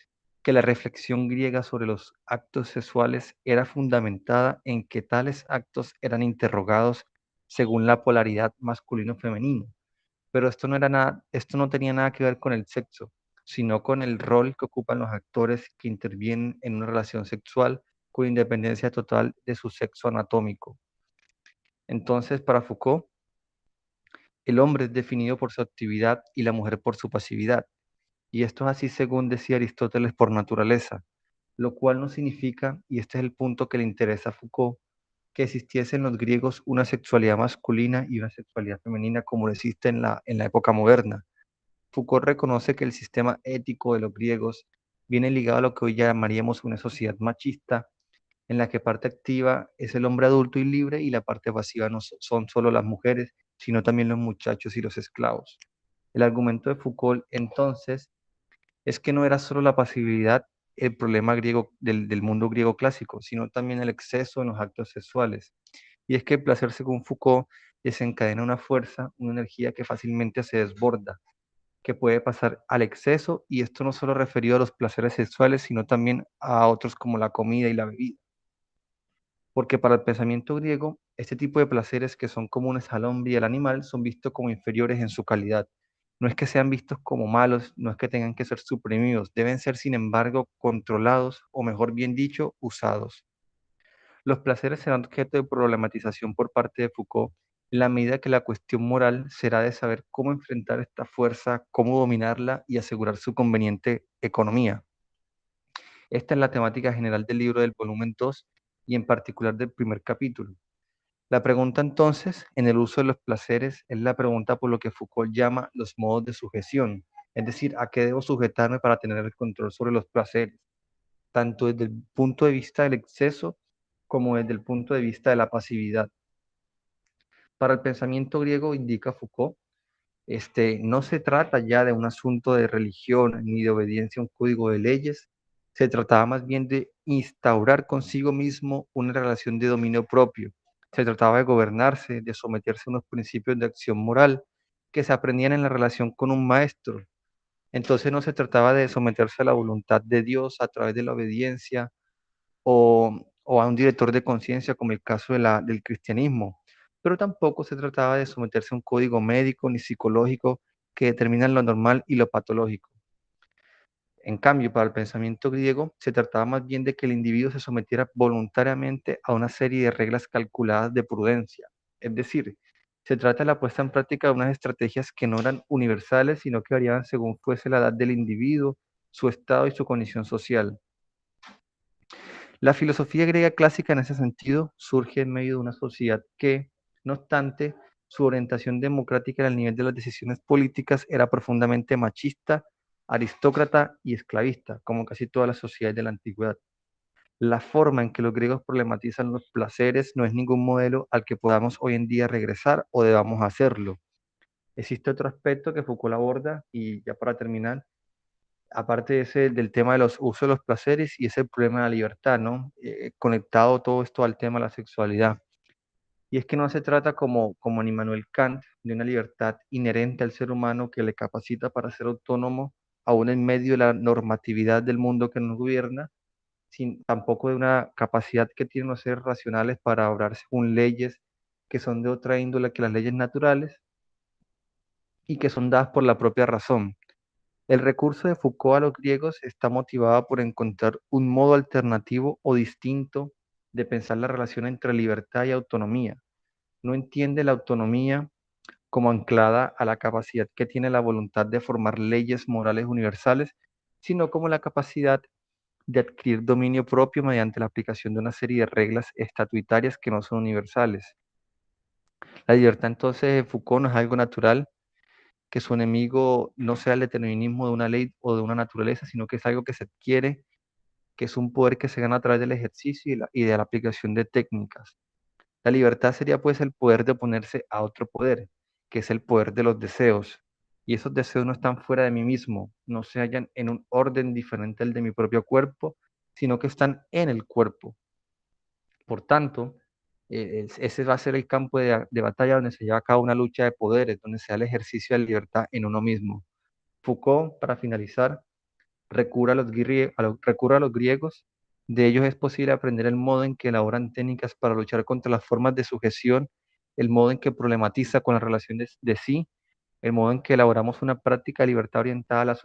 que la reflexión griega sobre los actos sexuales era fundamentada en que tales actos eran interrogados según la polaridad masculino-femenino. Pero esto no tenía nada que ver con el sexo, sino con el rol que ocupan los actores que intervienen en una relación sexual con independencia total de su sexo anatómico. Entonces, para Foucault, el hombre es definido por su actividad y la mujer por su pasividad. Y esto es así según decía Aristóteles por naturaleza, lo cual no significa, y este es el punto que le interesa a Foucault, que existiese en los griegos una sexualidad masculina y una sexualidad femenina como lo existe en la época moderna. Foucault reconoce que el sistema ético de los griegos viene ligado a lo que hoy llamaríamos una sociedad machista, en la que parte activa es el hombre adulto y libre y la parte pasiva no son solo las mujeres, sino también los muchachos y los esclavos. El argumento de Foucault, entonces, es que no era solo la pasividad el problema griego del mundo griego clásico, sino también el exceso en los actos sexuales. Y es que el placer, según Foucault, desencadena una fuerza, una energía que fácilmente se desborda, que puede pasar al exceso, y esto no solo referido a los placeres sexuales, sino también a otros como la comida y la bebida. Porque para el pensamiento griego, este tipo de placeres que son comunes al hombre y al animal son vistos como inferiores en su calidad. No es que sean vistos como malos, no es que tengan que ser suprimidos, deben ser sin embargo controlados o mejor bien dicho, usados. Los placeres serán objeto de problematización por parte de Foucault en la medida que la cuestión moral será de saber cómo enfrentar esta fuerza, cómo dominarla y asegurar su conveniente economía. Esta es la temática general del libro del volumen 2 y en particular del primer capítulo. La pregunta entonces, en el uso de los placeres, es la pregunta por lo que Foucault llama los modos de sujeción, es decir, a qué debo sujetarme para tener el control sobre los placeres, tanto desde el punto de vista del exceso como desde el punto de vista de la pasividad. Para el pensamiento griego, indica Foucault, no se trata ya de un asunto de religión ni de obediencia a un código de leyes, se trataba más bien de instaurar consigo mismo una relación de dominio propio. Se trataba de gobernarse, de someterse a unos principios de acción moral que se aprendían en la relación con un maestro. Entonces no se trataba de someterse a la voluntad de Dios a través de la obediencia o a un director de conciencia como el caso del cristianismo, pero tampoco se trataba de someterse a un código médico ni psicológico que determina lo normal y lo patológico. En cambio, para el pensamiento griego, se trataba más bien de que el individuo se sometiera voluntariamente a una serie de reglas calculadas de prudencia. Es decir, se trata de la puesta en práctica de unas estrategias que no eran universales, sino que variaban según fuese la edad del individuo, su estado y su condición social. La filosofía griega clásica en ese sentido surge en medio de una sociedad que, no obstante, su orientación democrática al nivel de las decisiones políticas era profundamente machista, aristócrata y esclavista, como casi todas las sociedades de la antigüedad. La forma en que los griegos problematizan los placeres no es ningún modelo al que podamos hoy en día regresar o debamos hacerlo. Existe otro aspecto que Foucault aborda, y ya para terminar, aparte de ese, del tema de los usos de los placeres, y ese problema de la libertad, ¿no? Conectado todo esto al tema de la sexualidad. Y es que no se trata como en Immanuel Kant, de una libertad inherente al ser humano que le capacita para ser autónomo aún en medio de la normatividad del mundo que nos gobierna, sin tampoco de una capacidad que tienen los seres racionales para obrar según leyes que son de otra índole que las leyes naturales y que son dadas por la propia razón. El recurso de Foucault a los griegos está motivado por encontrar un modo alternativo o distinto de pensar la relación entre libertad y autonomía. No entiende la autonomía como anclada a la capacidad que tiene la voluntad de formar leyes morales universales, sino como la capacidad de adquirir dominio propio mediante la aplicación de una serie de reglas estatutarias que no son universales. La libertad entonces de Foucault no es algo natural, que su enemigo no sea el determinismo de una ley o de una naturaleza, sino que es algo que se adquiere, que es un poder que se gana a través del ejercicio y de la aplicación de técnicas. La libertad sería pues el poder de oponerse a otro poder, que es el poder de los deseos. Y esos deseos no están fuera de mí mismo, no se hallan en un orden diferente al de mi propio cuerpo, sino que están en el cuerpo. Por tanto, ese va a ser el campo de batalla donde se lleva a cabo una lucha de poderes, donde se da el ejercicio de la libertad en uno mismo. Foucault, para finalizar, recurre a los griegos. De ellos es posible aprender el modo en que elaboran técnicas para luchar contra las formas de sujeción, el modo en que problematiza con las relaciones de sí, el modo en que elaboramos una práctica de libertad orientada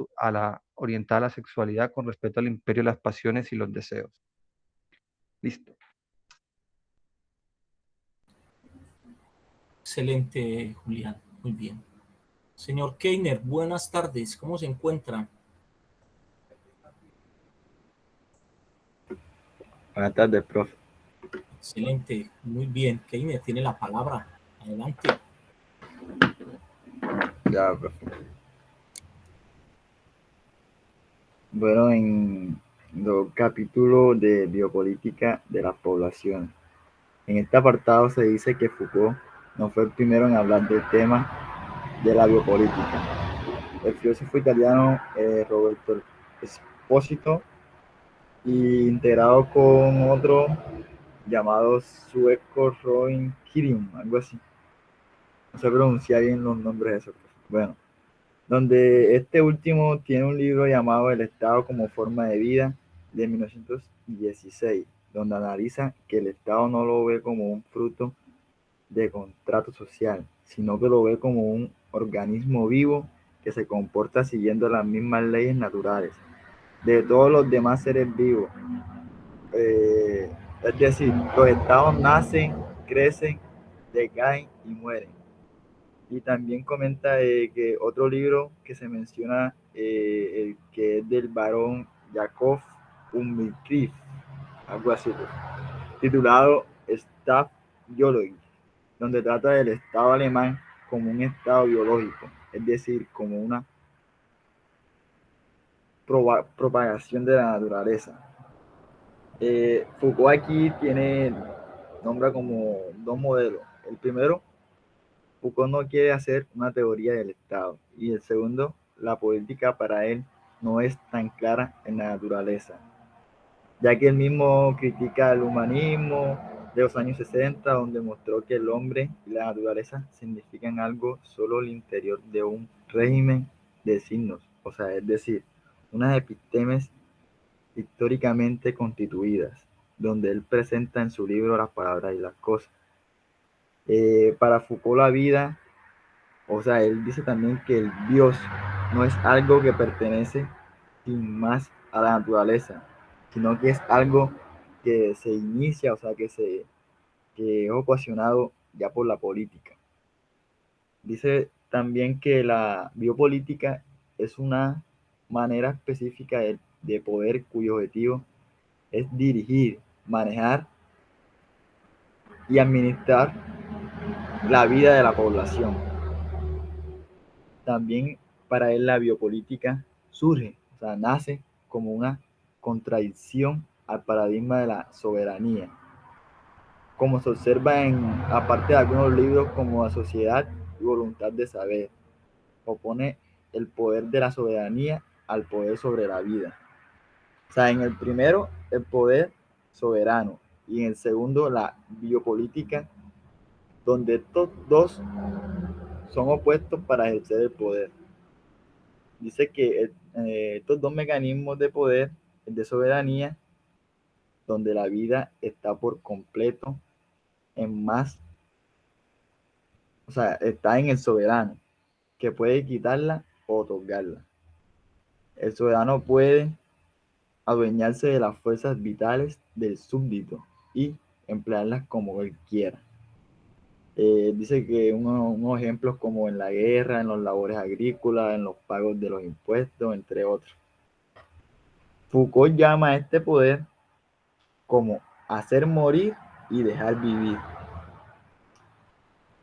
orientada a la sexualidad con respecto al imperio de las pasiones y los deseos. Listo. Excelente, Julián. Muy bien. Señor Keiner, buenas tardes. ¿Cómo se encuentra? Buenas tardes, profe. Excelente. Muy bien. Keiner tiene la palabra. Adelante. Ya, profe. Bueno, en los capítulos de biopolítica de las poblaciones. En este apartado se dice que Foucault no fue el primero en hablar del tema de la biopolítica. El filósofo italiano Roberto Espósito, y integrado con otro llamado sueco Robin Kirim, algo así. No se pronuncia bien los nombres de esos. Bueno, donde este último tiene un libro llamado El Estado como forma de vida de 1916, donde analiza que el Estado no lo ve como un fruto de contrato social, sino que lo ve como un organismo vivo que se comporta siguiendo las mismas leyes naturales de todos los demás seres vivos. Es decir, los estados nacen, crecen, decaen y mueren. Y también comenta que otro libro que se menciona, el que es del barón Yakov Umilkrieg, algo así, pues, titulado Staat Biologisch, donde trata del Estado alemán como un Estado biológico, es decir, como una propagación de la naturaleza. Foucault aquí nombra como dos modelos. El primero, Foucault no quiere hacer una teoría del Estado, y el segundo, la política para él no es tan clara en la naturaleza, ya que él mismo critica el humanismo de los años 60, donde mostró que el hombre y la naturaleza significan algo solo al interior de un régimen de signos, o sea, es decir, unas epistemes históricamente constituidas, donde él presenta en su libro las palabras y las cosas. Para Foucault la vida, o sea, él dice también que el Dios no es algo que pertenece sin más a la naturaleza, sino que es algo que se inicia, o sea, que es ocasionado ya por la política. Dice también que la biopolítica es una manera específica de poder cuyo objetivo es dirigir, manejar y administrar la vida de la población. También para él la biopolítica surge, o sea, nace como una contradicción al paradigma de la soberanía, como se observa aparte de algunos libros como La sociedad y voluntad de saber, opone el poder de la soberanía al poder sobre la vida. O sea, en el primero, el poder soberano, y en el segundo, la biopolítica, donde estos dos son opuestos para ejercer el poder. Dice que estos dos mecanismos de poder, el de soberanía, donde la vida está por completo en más, o sea, está en el soberano, que puede quitarla o otorgarla. El soberano puede adueñarse de las fuerzas vitales del súbdito y emplearlas como él quiera. Dice que unos ejemplos como en la guerra, en los labores agrícolas, en los pagos de los impuestos, entre otros. Foucault llama a este poder como hacer morir y dejar vivir.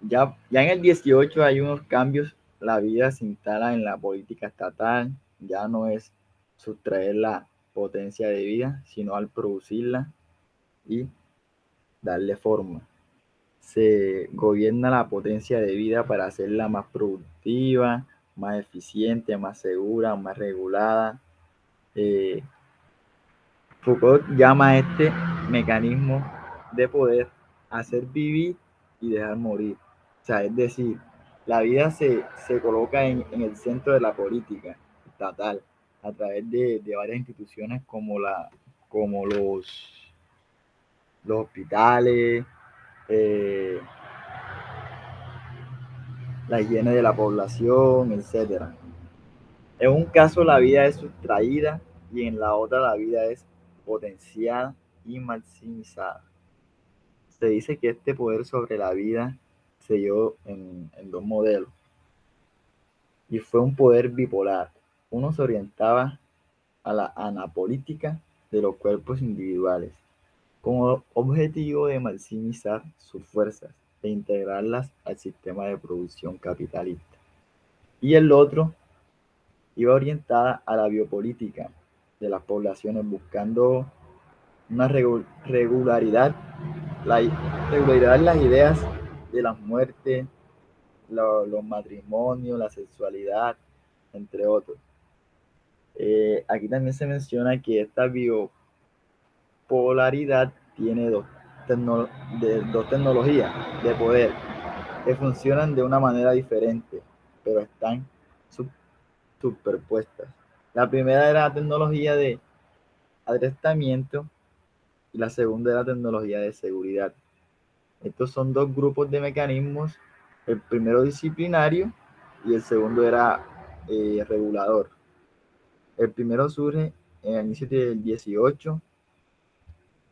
Ya en el 18 hay unos cambios, la vida se instala en la política estatal, ya no es sustraer la potencia de vida, sino al producirla y darle forma. Se gobierna la potencia de vida para hacerla más productiva, más eficiente, más segura, más regulada. Foucault llama a este mecanismo de poder hacer vivir y dejar morir. O sea, es decir, la vida se coloca en el centro de la política estatal a través de varias instituciones como los hospitales, la higiene de la población, etc. En un caso la vida es sustraída y en la otra la vida es potenciada y maximizada. Se dice que este poder sobre la vida se dio en dos modelos y fue un poder bipolar. Uno se orientaba a la anapolítica de los cuerpos individuales con objetivo de maximizar sus fuerzas e integrarlas al sistema de producción capitalista. Y el otro iba orientada a la biopolítica de las poblaciones buscando una regularidad en las ideas de las muertes, los matrimonios, la sexualidad, entre otros. Aquí también se menciona que esta biopolaridad tiene dos tecnologías de poder que funcionan de una manera diferente, pero están superpuestas. La primera era la tecnología de adiestramiento y la segunda era la tecnología de seguridad. Estos son dos grupos de mecanismos, el primero disciplinario y el segundo era regulador. El primero surge en el inicio del 18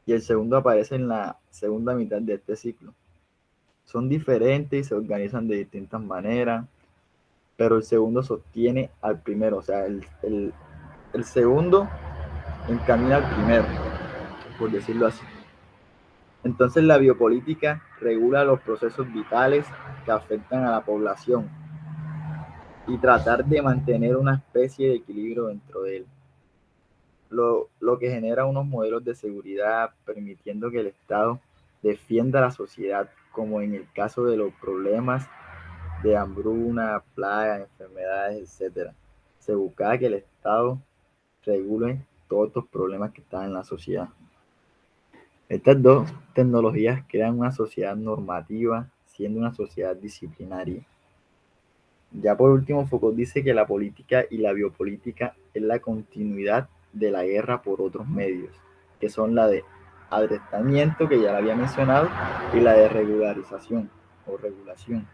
y el segundo aparece en la segunda mitad de este ciclo. Son diferentes y se organizan de distintas maneras, pero el segundo sostiene al primero, o sea, el segundo encamina al primero, por decirlo así. Entonces la biopolítica regula los procesos vitales que afectan a la población y tratar de mantener una especie de equilibrio dentro de él. Lo que genera unos modelos de seguridad permitiendo que el Estado defienda a la sociedad, como en el caso de los problemas de hambruna, plagas, enfermedades, etc. Se buscaba que el Estado regule todos estos problemas que están en la sociedad. Estas dos tecnologías crean una sociedad normativa, siendo una sociedad disciplinaria. Ya por último, Foucault dice que la política y la biopolítica es la continuidad de la guerra por otros medios, que son la de adiestramiento, que ya la había mencionado, y la de regularización o regulación.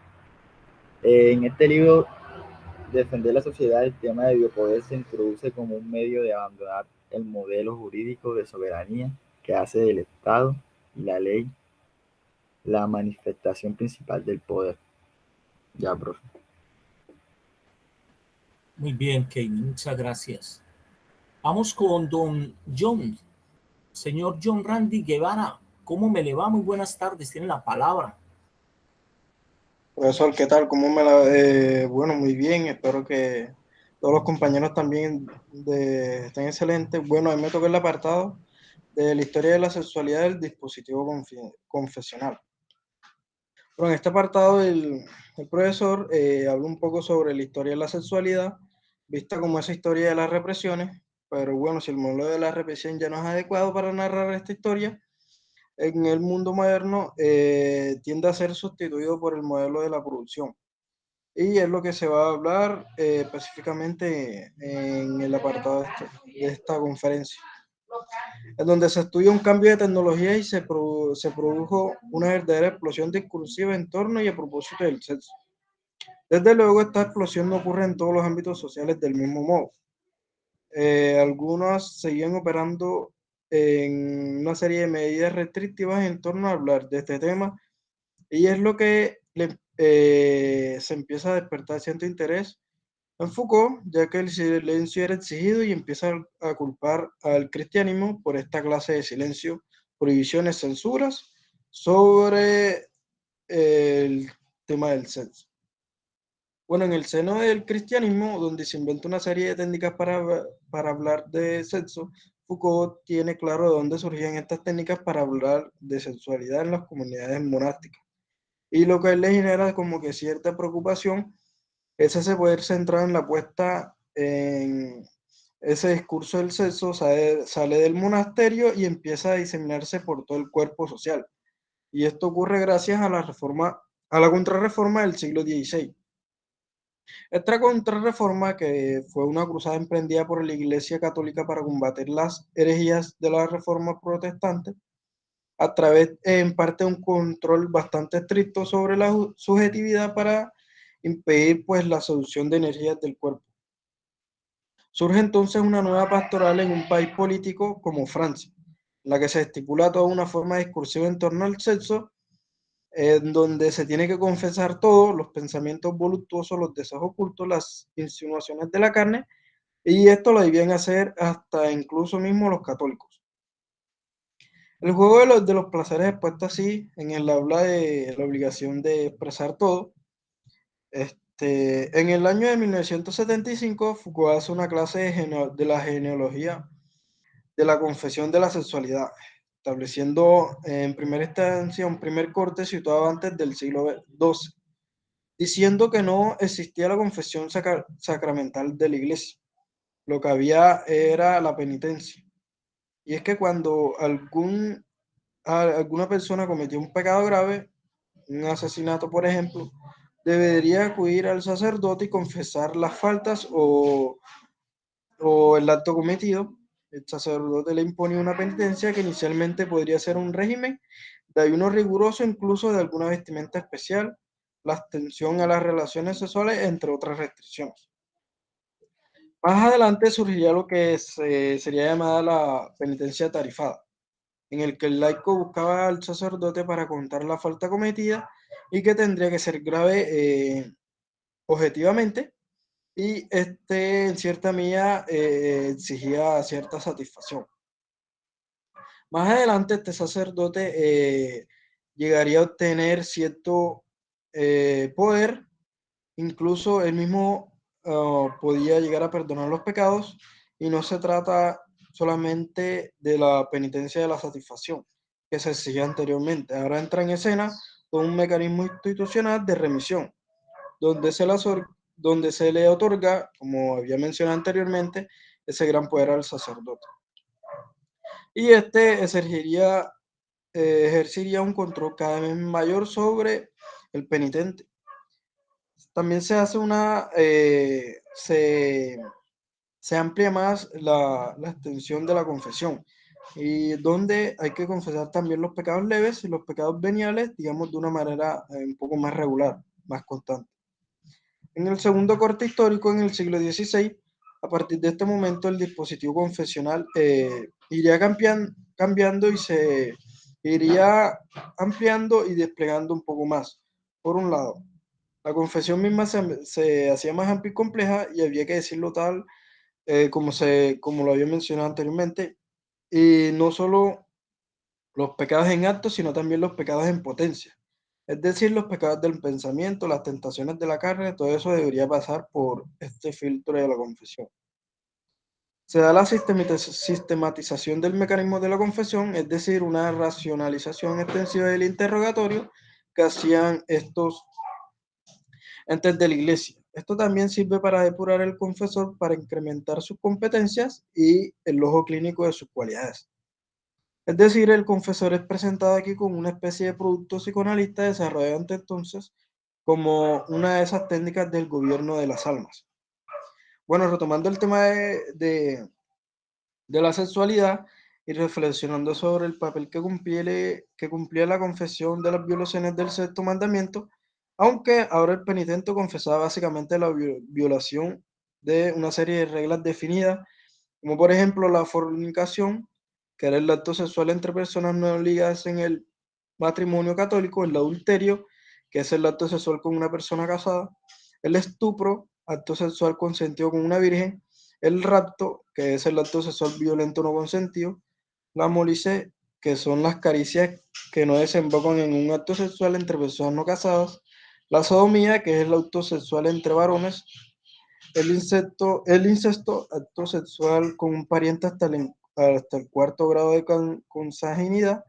En este libro, Defender la sociedad, el tema de biopoder se introduce como un medio de abandonar el modelo jurídico de soberanía que hace del Estado y la ley la manifestación principal del poder. Ya, profe. Muy bien, Kate, muchas gracias. Vamos con don John, señor John Randy Guevara. ¿Cómo me le va? Muy buenas tardes, tiene la palabra. Profesor, ¿qué tal? Bueno, muy bien, espero que todos los compañeros también estén excelentes. Bueno, a mí me tocó el apartado de la historia de la sexualidad del dispositivo confesional. Bueno, en este apartado el profesor habla un poco sobre la historia de la sexualidad, vista como esa historia de las represiones, pero bueno, si el modelo de la represión ya no es adecuado para narrar esta historia, en el mundo moderno tiende a ser sustituido por el modelo de la producción. Y es lo que se va a hablar específicamente en el apartado de esta conferencia, en donde se estudia un cambio de tecnología y se produjo una verdadera explosión discursiva en torno y a propósito del sexo. Desde luego, esta explosión no ocurre en todos los ámbitos sociales del mismo modo. Algunos seguían operando en una serie de medidas restrictivas en torno a hablar de este tema, y es lo que se empieza a despertar cierto interés en Foucault, ya que el silencio era exigido y empieza a culpar al cristianismo por esta clase de silencio, prohibiciones, censuras sobre el tema del sexo. Bueno, en el seno del cristianismo, donde se inventa una serie de técnicas para hablar de sexo, Foucault tiene claro de dónde surgían estas técnicas para hablar de sexualidad en las comunidades monásticas. Y lo que a él le genera como que cierta preocupación es ese poder centrado en la puesta en ese discurso del sexo, sale del monasterio y empieza a diseminarse por todo el cuerpo social. Y esto ocurre gracias a la contrarreforma del siglo XVI. Esta contrarreforma, que fue una cruzada emprendida por la Iglesia Católica para combatir las herejías de la Reforma protestante, a través en parte de un control bastante estricto sobre la subjetividad para impedir pues la solución de energías del cuerpo. Surge entonces una nueva pastoral en un país político como Francia, en la que se estipula toda una forma discursiva en torno al sexo, en donde se tiene que confesar todo, los pensamientos voluptuosos, los deseos ocultos, las insinuaciones de la carne, y esto lo debían hacer hasta incluso mismo los católicos. El juego de los placeres expuesto así, en el habla de la obligación de expresar todo. En el año de 1975, Foucault hace una clase de la genealogía de la confesión de la sexualidad, estableciendo en primera instancia un primer corte situado antes del siglo XII, diciendo que no existía la confesión sacramental de la Iglesia. Lo que había era la penitencia. Y es que cuando alguna persona cometió un pecado grave, un asesinato, por ejemplo, debería acudir al sacerdote y confesar las faltas o el acto cometido. El sacerdote le imponía una penitencia que inicialmente podría ser un régimen de ayuno riguroso, incluso de alguna vestimenta especial, la abstención a las relaciones sexuales, entre otras restricciones. Más adelante surgiría lo que sería llamada la penitencia tarifada, en el que el laico buscaba al sacerdote para contar la falta cometida y que tendría que ser grave objetivamente, y en cierta medida exigía cierta satisfacción. Más adelante este sacerdote llegaría a obtener cierto poder, incluso él mismo podía llegar a perdonar los pecados, y no se trata solamente de la penitencia de la satisfacción que se exigía anteriormente. Ahora entra en escena todo un mecanismo institucional de remisión, donde donde se le otorga, como había mencionado anteriormente, ese gran poder al sacerdote. Y ejercería un control cada vez mayor sobre el penitente. También se amplia más la extensión de la confesión, y donde hay que confesar también los pecados leves y los pecados veniales, digamos, de una manera un poco más regular, más constante. En el segundo corte histórico, en el siglo XVI, a partir de este momento el dispositivo confesional iría cambiando y se iría ampliando y desplegando un poco más. Por un lado, La confesión misma se hacía más amplia y compleja y había que decirlo tal como lo había mencionado anteriormente, y no solo los pecados en acto, sino también los pecados en potencia. Es decir, los pecados del pensamiento, las tentaciones de la carne, todo eso debería pasar por este filtro de la confesión. Se da la sistematización del mecanismo de la confesión, es decir, una racionalización extensiva del interrogatorio que hacían estos entes de la iglesia. Esto también sirve para depurar el confesor, para incrementar sus competencias y el ojo clínico de sus cualidades. Es decir, el confesor es presentado aquí como una especie de producto psicoanalista desarrollado ante entonces como una de esas técnicas del gobierno de las almas. Bueno, retomando el tema de la sexualidad y reflexionando sobre el papel que cumplía la confesión de las violaciones del sexto mandamiento, aunque ahora el penitente confesaba básicamente la violación de una serie de reglas definidas, como por ejemplo la fornicación, que era el acto sexual entre personas no ligadas en el matrimonio católico, el adulterio, que es el acto sexual con una persona casada, el estupro, acto sexual consentido con una virgen, el rapto, que es el acto sexual violento no consentido, la molicie, que son las caricias que no desembocan en un acto sexual entre personas no casadas, la sodomía, que es el acto sexual entre varones, el incesto, acto sexual con un pariente hasta el cuarto grado de consanguinidad,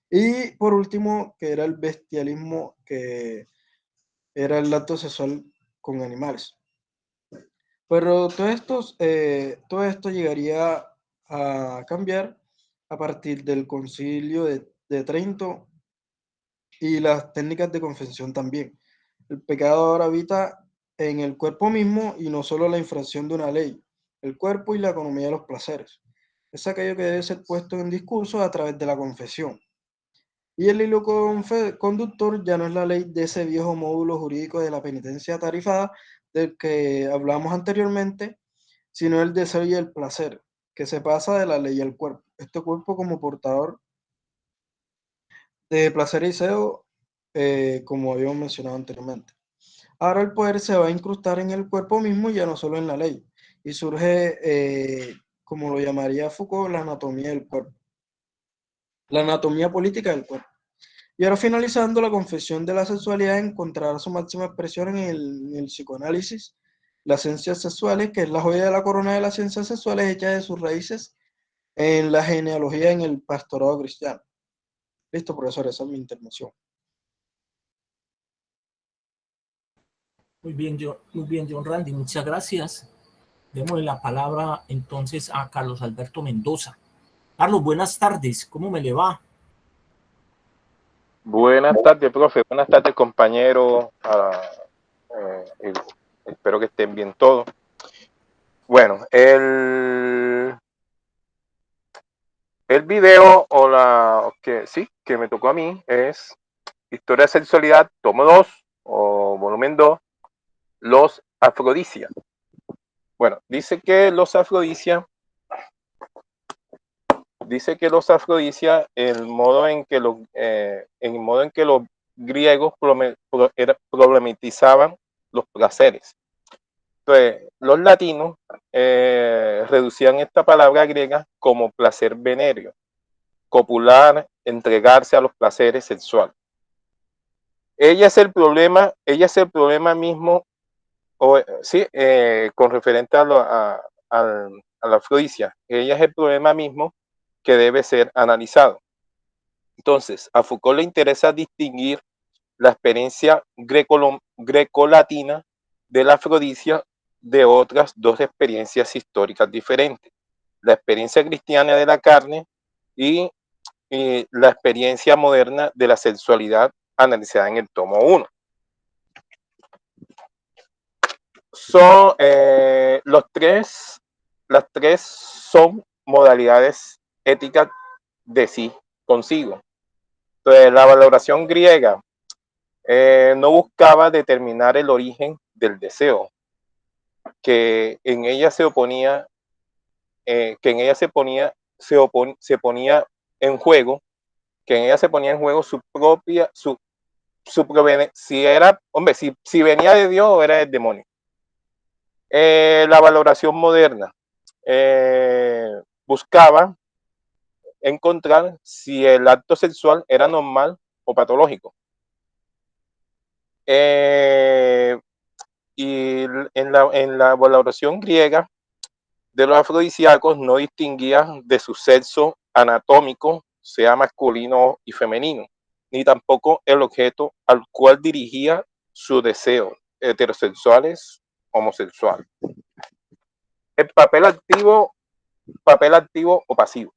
y por último, que era el bestialismo, que era el acto sexual con animales. Pero todo esto llegaría a cambiar a partir del Concilio de Trento y las técnicas de confesión también. El pecado ahora habita en el cuerpo mismo y no solo la infracción de una ley, el cuerpo y la economía de los placeres. Es aquello que debe ser puesto en discurso a través de la confesión. Y el hilo conductor ya no es la ley de ese viejo módulo jurídico de la penitencia tarifada del que hablamos anteriormente, sino el deseo y el placer, que se pasa de la ley al cuerpo. Este cuerpo como portador de placer y deseo, como habíamos mencionado anteriormente. Ahora el poder se va a incrustar en el cuerpo mismo, ya no solo en la ley, y surge, como lo llamaría Foucault, la anatomía del cuerpo, la anatomía política del cuerpo. Y ahora finalizando, la confesión de la sexualidad encontrará su máxima expresión en el psicoanálisis, las ciencias sexuales, que es la joya de la corona de las ciencias sexuales, hecha de sus raíces en la genealogía, en el pastorado cristiano. Listo, profesor, esa es mi intervención. Muy bien, John Randy, muchas gracias. Démosle la palabra entonces a Carlos Alberto Mendoza. Carlos, buenas tardes, ¿cómo me le va? Buenas tardes, profe. Buenas tardes, compañero. Espero que estén bien todos. Bueno, el video que me tocó a mí es Historia de Sexualidad, tomo 2 o volumen 2, los afrodisias. Bueno, dice que los afrodisias, el modo en que los griegos problematizaban los placeres. Entonces, los latinos reducían esta palabra griega como placer venéreo, copular, entregarse a los placeres sexuales. Ella es el problema mismo, con referente a la afrodisia. Ella es el problema mismo que debe ser analizado. Entonces, a Foucault le interesa distinguir la experiencia grecolatina de la afrodisia de otras dos experiencias históricas diferentes: la experiencia cristiana de la carne y la experiencia moderna de la sexualidad analizada en el tomo 1. Son las tres son modalidades éticas de sí consigo. Entonces, la valoración griega no buscaba determinar el origen del deseo, que en ella se ponía en juego su si era, hombre, si venía de Dios o era del demonio. La valoración moderna buscaba encontrar si el acto sexual era normal o patológico. Y en la valoración griega de los afrodisíacos no distinguía de su sexo anatómico, sea masculino y femenino, ni tampoco el objeto al cual dirigía su deseo, heterosexuales, homosexuales. El papel activo o pasivo.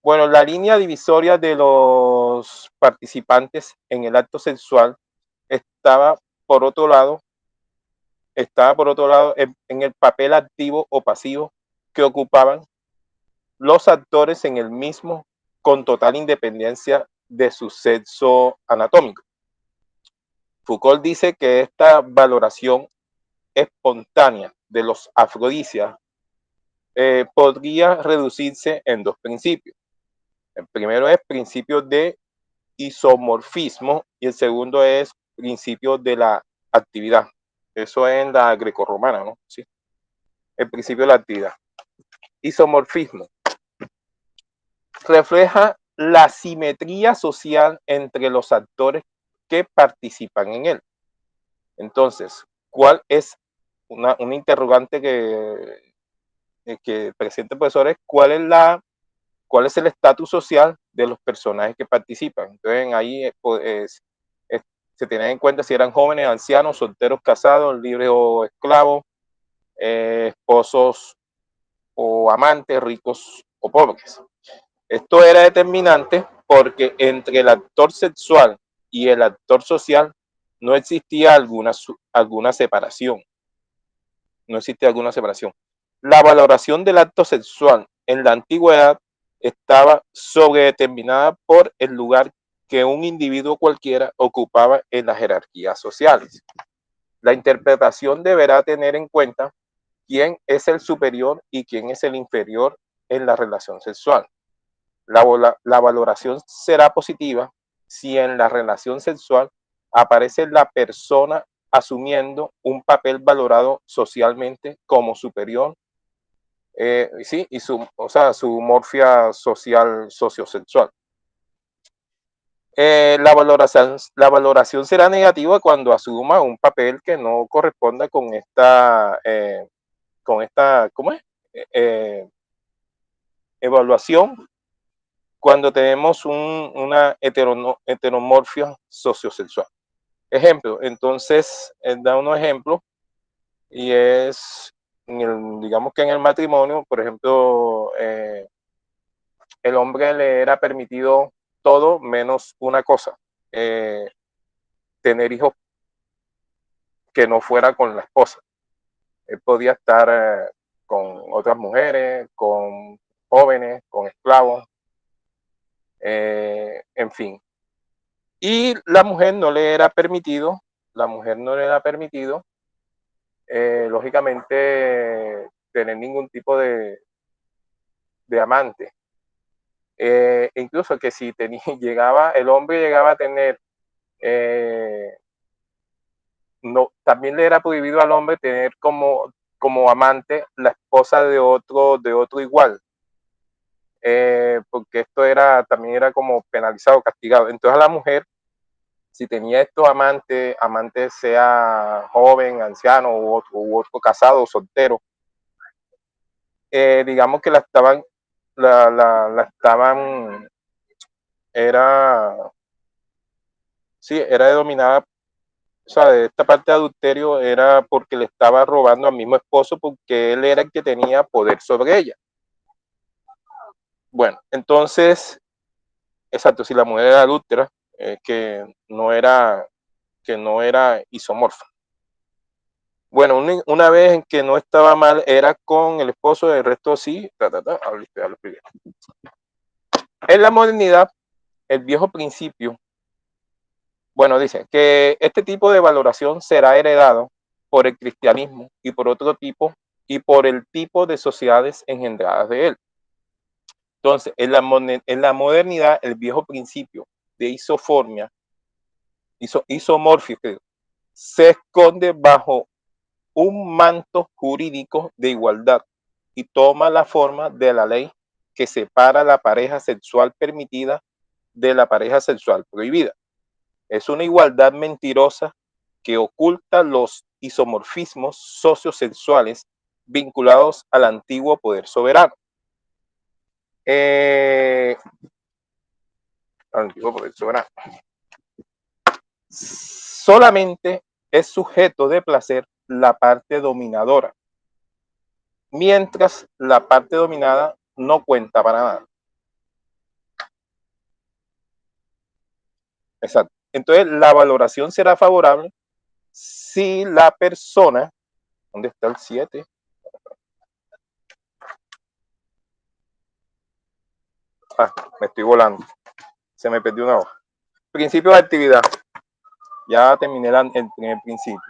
Bueno, la línea divisoria de los participantes en el acto sexual estaba por otro lado en el papel activo o pasivo que ocupaban los actores en el mismo con total independencia de su sexo anatómico. Foucault dice que esta valoración espontánea de los afrodisias podría reducirse en dos principios. El primero es principio de isomorfismo y el segundo es principio de la actividad. Eso es en la grecorromana, ¿no? Sí. El principio de la actividad. Isomorfismo refleja la simetría social entre los actores que participan en él. Entonces, ¿cuál es una interrogante que presenta el profesor? Es ¿cuál es el estatus social de los personajes que participan? Entonces, ahí se tienen en cuenta si eran jóvenes, ancianos, solteros, casados, libres o esclavos, esposos o amantes, ricos o pobres. Esto era determinante porque entre el actor sexual y el actor social no existía alguna separación. No existía alguna separación. La valoración del acto sexual en la antigüedad estaba sobredeterminada por el lugar que un individuo cualquiera ocupaba en las jerarquías sociales. La interpretación deberá tener en cuenta quién es el superior y quién es el inferior en la relación sexual. La valoración será positiva si en la relación sexual aparece la persona asumiendo un papel valorado socialmente como superior, sí, y su morfia social sociosexual. La valoración será negativa cuando asuma un papel que no corresponda con esta ¿cómo es? Evaluación cuando tenemos una heteromorfia sociosexual. Ejemplo, entonces, da unos ejemplos y es, digamos que en el matrimonio, por ejemplo, el hombre le era permitido todo menos una cosa, tener hijos que no fuera con la esposa. Él podía estar con otras mujeres, con jóvenes, con esclavos, en fin. Y la mujer no le era permitido, lógicamente, tener ningún tipo de amante. Incluso que si el hombre llegaba a tener, también le era prohibido al hombre tener como amante la esposa de otro igual. Porque esto también era como penalizado, castigado. Entonces a la mujer, si tenía estos amantes sea joven, anciano u otro casado o soltero, digamos que era denominada, o sea, de esta parte de adulterio era porque le estaba robando al mismo esposo porque él era el que tenía poder sobre ella. Bueno, entonces, exacto, si la mujer era adúltera, que no era isomorfa. Bueno, una vez en que no estaba mal era con el esposo, el resto sí, En la modernidad, el viejo principio, bueno, dice que este tipo de valoración será heredado por el cristianismo y por el tipo de sociedades engendradas de él. Entonces, en la modernidad, el viejo principio de isoformia isomórfico, se esconde bajo un manto jurídico de igualdad y toma la forma de la ley que separa la pareja sexual permitida de la pareja sexual prohibida. Es una igualdad mentirosa que oculta los isomorfismos sociosexuales vinculados al antiguo poder soberano. Solamente es sujeto de placer la parte dominadora, mientras la parte dominada no cuenta para nada. Exacto. Entonces, la valoración será favorable si la persona, ¿dónde está el 7? Me estoy volando. Se me perdió una hoja. Principio de actividad. Ya terminé el primer principio.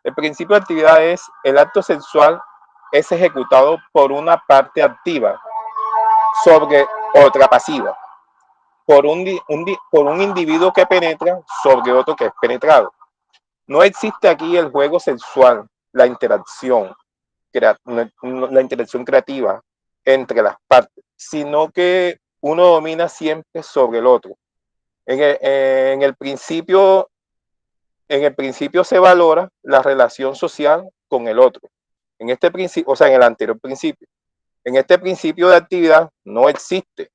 El principio de actividad es: el acto sexual es ejecutado por una parte activa sobre otra pasiva, por un individuo que penetra sobre otro que es penetrado. No existe aquí el juego sexual, la interacción creativa entre las partes, sino que uno domina siempre sobre el otro. En el principio se valora la relación social con el otro. En este principio, o sea, en el anterior principio. En este principio de actividad no existe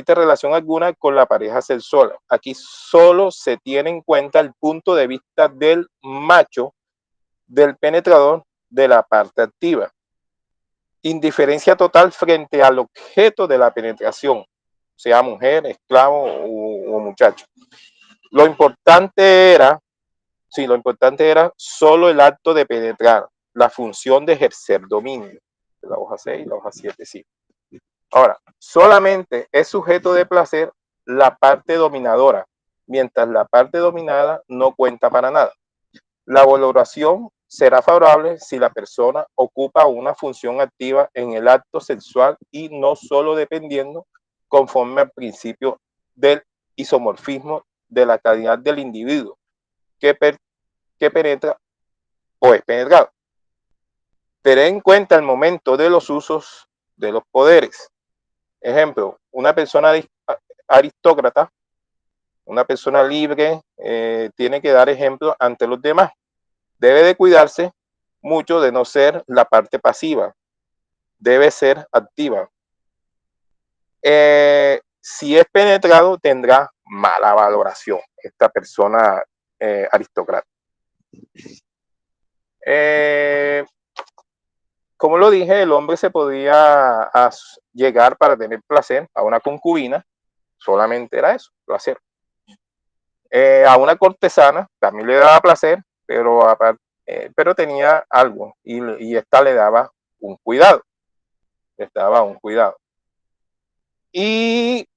relación alguna con la pareja sexual. Aquí solo se tiene en cuenta el punto de vista del macho, del penetrador, de la parte activa. Indiferencia total frente al objeto de la penetración, sea mujer, esclavo o muchacho. Lo importante era solo el acto de penetrar, la función de ejercer dominio. La hoja 6 y la hoja 7, sí. Ahora, solamente es sujeto de placer la parte dominadora, mientras la parte dominada no cuenta para nada. La valoración será favorable si la persona ocupa una función activa en el acto sexual y no solo dependiendo conforme al principio del isomorfismo de la calidad del individuo que penetra o es penetrado. Tener en cuenta el momento de los usos de los poderes. Ejemplo, una persona aristócrata, una persona libre, tiene que dar ejemplo ante los demás. Debe de cuidarse mucho de no ser la parte pasiva. Debe ser activa. Si es penetrado, tendrá mala valoración esta persona aristócrata. Como lo dije, el hombre se podía llegar para tener placer a una concubina, solamente era eso, placer. A una cortesana también le daba placer, pero tenía algo y esta le daba un cuidado. Y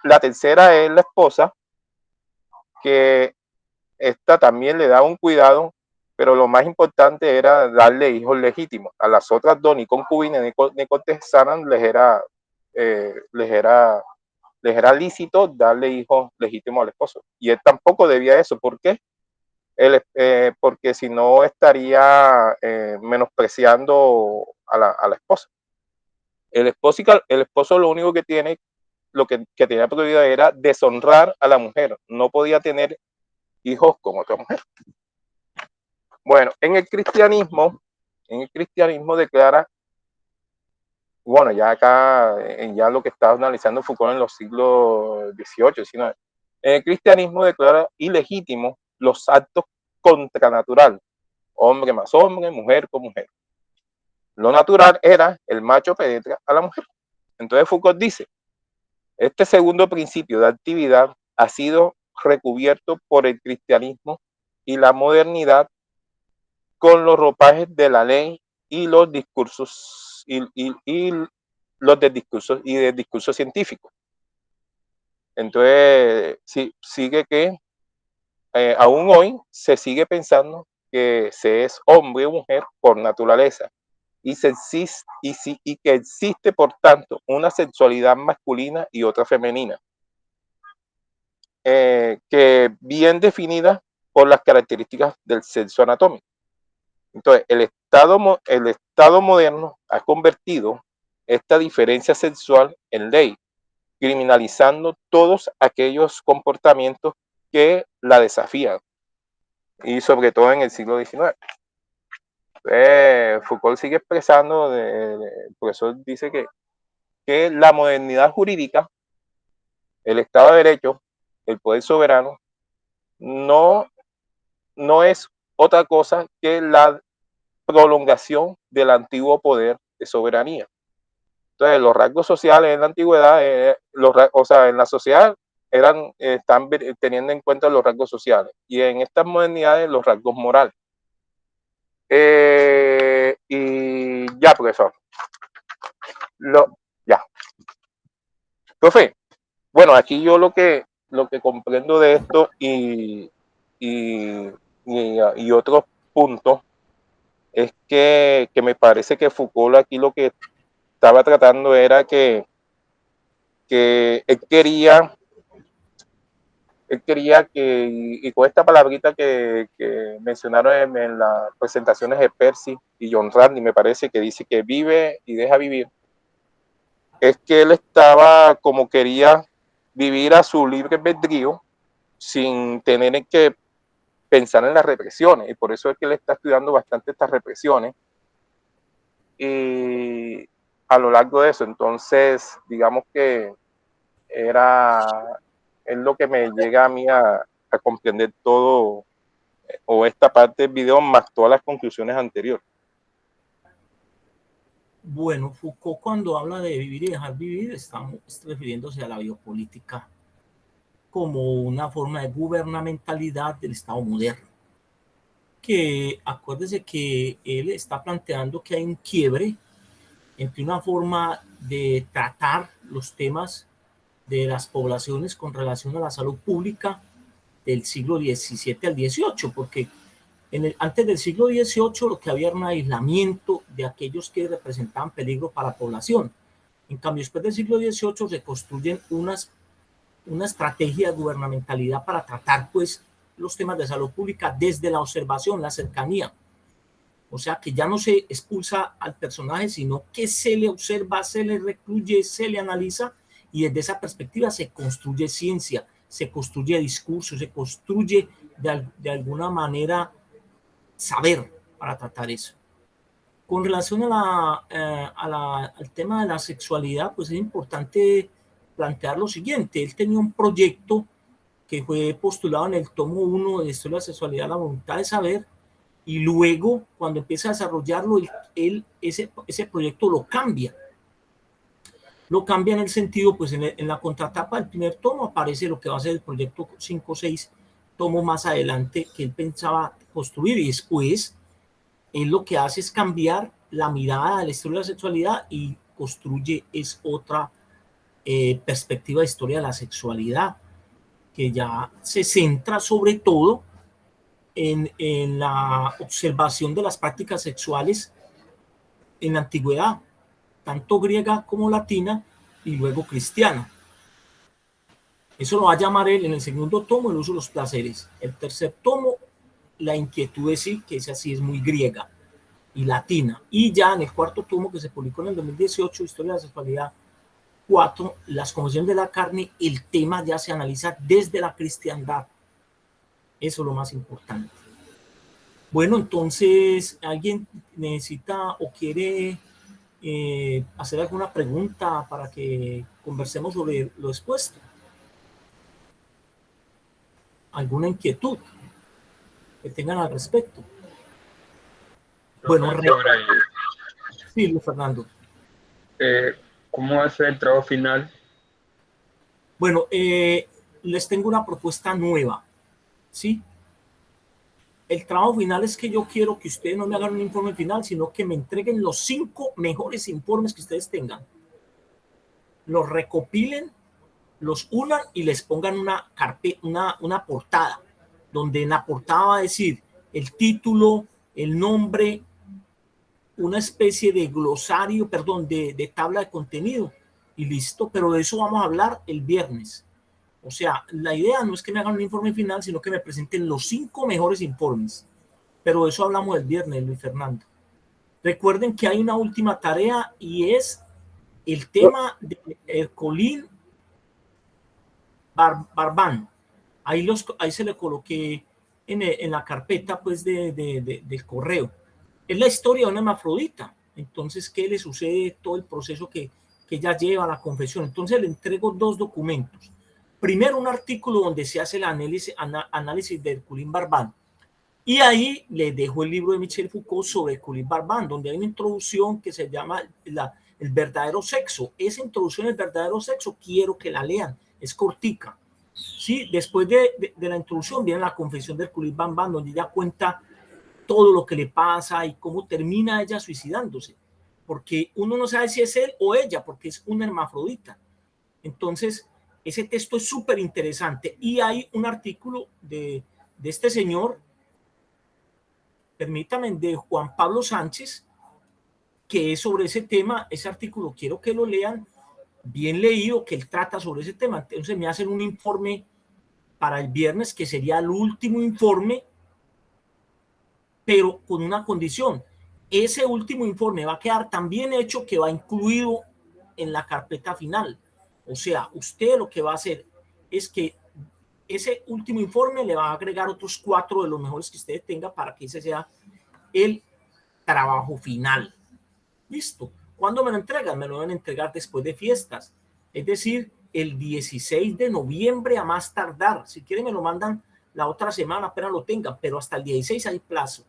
la tercera es la esposa, que esta también le daba un cuidado, pero lo más importante era darle hijos legítimos. A las otras dos, ni concubinas ni cortesanas, les era lícito darle hijos legítimos al esposo. Y él tampoco debía eso. ¿Por qué? Porque si no estaría menospreciando a la esposa. El esposo lo único que tenía prohibido era deshonrar a la mujer. No podía tener hijos con otra mujer. Bueno, en el cristianismo declara, bueno, ya acá, ya lo que estaba analizando Foucault en los siglos XVIII, XIX, en el cristianismo declara ilegítimo los actos contranaturales, hombre más hombre, mujer con mujer. Lo natural era el macho penetra a la mujer. Entonces Foucault dice, este segundo principio de actividad ha sido recubierto por el cristianismo y la modernidad con los ropajes de la ley y los discursos del discurso científico. Entonces, sigue que aún hoy se sigue pensando que se es hombre o mujer por naturaleza y que existe, por tanto, una sexualidad masculina y otra femenina. que bien definidas por las características del sexo anatómico. Entonces, el Estado moderno ha convertido esta diferencia sexual en ley, criminalizando todos aquellos comportamientos que la desafían, y sobre todo en el siglo XIX. Foucault sigue expresando, el profesor dice que la modernidad jurídica, el Estado de Derecho, el poder soberano, no es otra cosa que la prolongación del antiguo poder de soberanía. Entonces, los rasgos sociales en la antigüedad, en la sociedad, están teniendo en cuenta los rasgos sociales, y en estas modernidades los rasgos morales. Y ya, profesor. Ya. Profe, bueno, aquí yo lo que comprendo de esto y otros puntos es que me parece que Foucault aquí lo que estaba tratando era que él quería que, y con esta palabrita que mencionaron en las presentaciones de Percy y John Randi, me parece que dice que vive y deja vivir, es que él estaba como quería vivir a su libre albedrío sin tener que pensar en las represiones, y por eso es que él está estudiando bastante estas represiones y a lo largo de eso. Entonces, digamos que es lo que me llega a mí a comprender todo, o esta parte del video, más todas las conclusiones anteriores. Bueno, Foucault, cuando habla de vivir y dejar vivir, está refiriéndose a la biopolítica como una forma de gubernamentalidad del Estado moderno. Que acuérdese que él está planteando que hay un quiebre entre una forma de tratar los temas de las poblaciones con relación a la salud pública del siglo XVII al XVIII, porque antes del siglo XVIII lo que había era un aislamiento de aquellos que representaban peligro para la población. En cambio, después del siglo XVIII se construyen una estrategia de gubernamentalidad para tratar pues los temas de salud pública desde la observación, la cercanía. O sea, que ya no se expulsa al personaje, sino que se le observa, se le recluye, se le analiza, y desde esa perspectiva se construye ciencia, se construye discurso, se construye de alguna manera saber para tratar eso. Con relación al tema de la sexualidad, pues es importante plantear lo siguiente. Él tenía un proyecto que fue postulado en el tomo 1 de la Historia de la Sexualidad, la voluntad de saber, y luego, cuando empieza a desarrollarlo, ese proyecto lo cambia. Lo cambia en el sentido, pues en la contratapa del primer tomo aparece lo que va a ser el proyecto 5 o 6 tomos más adelante que él pensaba construir, y después él lo que hace es cambiar la mirada de la historia de la sexualidad y construye otra perspectiva de historia de la sexualidad, que ya se centra sobre todo en la observación de las prácticas sexuales en la antigüedad, tanto griega como latina, y luego cristiana. Eso lo va a llamar él en el segundo tomo, el uso de los placeres. El tercer tomo, la inquietud de sí, que esa sí es muy griega y latina. Y ya en el cuarto tomo, que se publicó en el 2018, Historia de la Sexualidad 4, las confesiones de la carne, el tema ya se analiza desde la cristiandad. Eso es lo más importante. Bueno, entonces, ¿alguien necesita o quiere hacer alguna pregunta para que conversemos sobre lo expuesto? ¿Alguna inquietud que tengan al respecto? Bueno, sí, Luis Fernando. ¿Cómo hace el trabajo final? Bueno, les tengo una propuesta nueva, ¿sí? El trabajo final es que yo quiero que ustedes no me hagan un informe final, sino que me entreguen los 5 mejores informes que ustedes tengan. Los recopilen, los unan y les pongan una portada, donde en la portada va a decir el título, el nombre, una especie de glosario, perdón, de tabla de contenido, y listo. Pero de eso vamos a hablar el viernes. O sea, la idea no es que me hagan un informe final, sino que me presenten los 5 mejores informes. Pero de eso hablamos el viernes, Luis Fernando. Recuerden que hay una última tarea y es el tema de Ercolín Barbán. Ahí se le coloqué en la carpeta pues del correo. Es la historia de una hermafrodita. Entonces, ¿qué le sucede? Todo el proceso que ella lleva a la confesión. Entonces, le entrego 2 documentos. Primero, un artículo donde se hace el análisis de Ercolín Barbán. Y ahí le dejo el libro de Michel Foucault sobre Ercolín Barbán, donde hay una introducción que se llama el verdadero sexo. Esa introducción al verdadero sexo quiero que la lean. Es cortica. Sí, después de la introducción viene la confesión de Ercolín Barbán, donde ella cuenta todo lo que le pasa y cómo termina ella suicidándose. Porque uno no sabe si es él o ella, porque es una hermafrodita. Entonces, ese texto es súper interesante. Y hay un artículo de este señor, permítame, de Juan Pablo Sánchez, que es sobre ese tema. Ese artículo quiero que lo lean, bien leído, que él trata sobre ese tema. Entonces me hacen un informe para el viernes, que sería el último informe, pero con una condición. Ese último informe va a quedar tan bien hecho que va incluido en la carpeta final. O sea, usted lo que va a hacer es que ese último informe le va a agregar otros 4 de los mejores que usted tenga para que ese sea el trabajo final. Listo. ¿Cuándo me lo entregan? Me lo van a entregar después de fiestas. Es decir, el 16 de noviembre a más tardar. Si quieren me lo mandan la otra semana, apenas lo tengan, pero hasta el 16 hay plazo.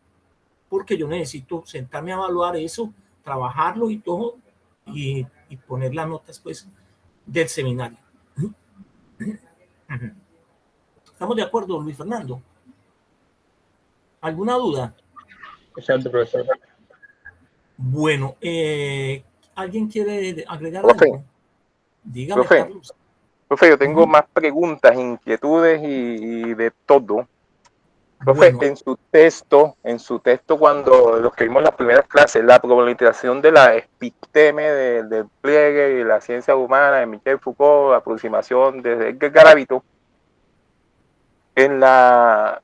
Porque yo necesito sentarme a evaluar eso, trabajarlo y todo, y poner las notas pues del seminario. ¿Estamos de acuerdo, Luis Fernando? ¿Alguna duda? Exacto, profesor. Bueno, ¿alguien quiere agregar Profe, algo? Dígame, profe, Carlos. profe, yo tengo más preguntas, inquietudes y de todo. Profe, Bueno, en su texto, cuando los que vimos las primeras clases, la problematización de la episteme del pliegue y la ciencia humana de Michel Foucault, la aproximación desde Edgar Garavito, en la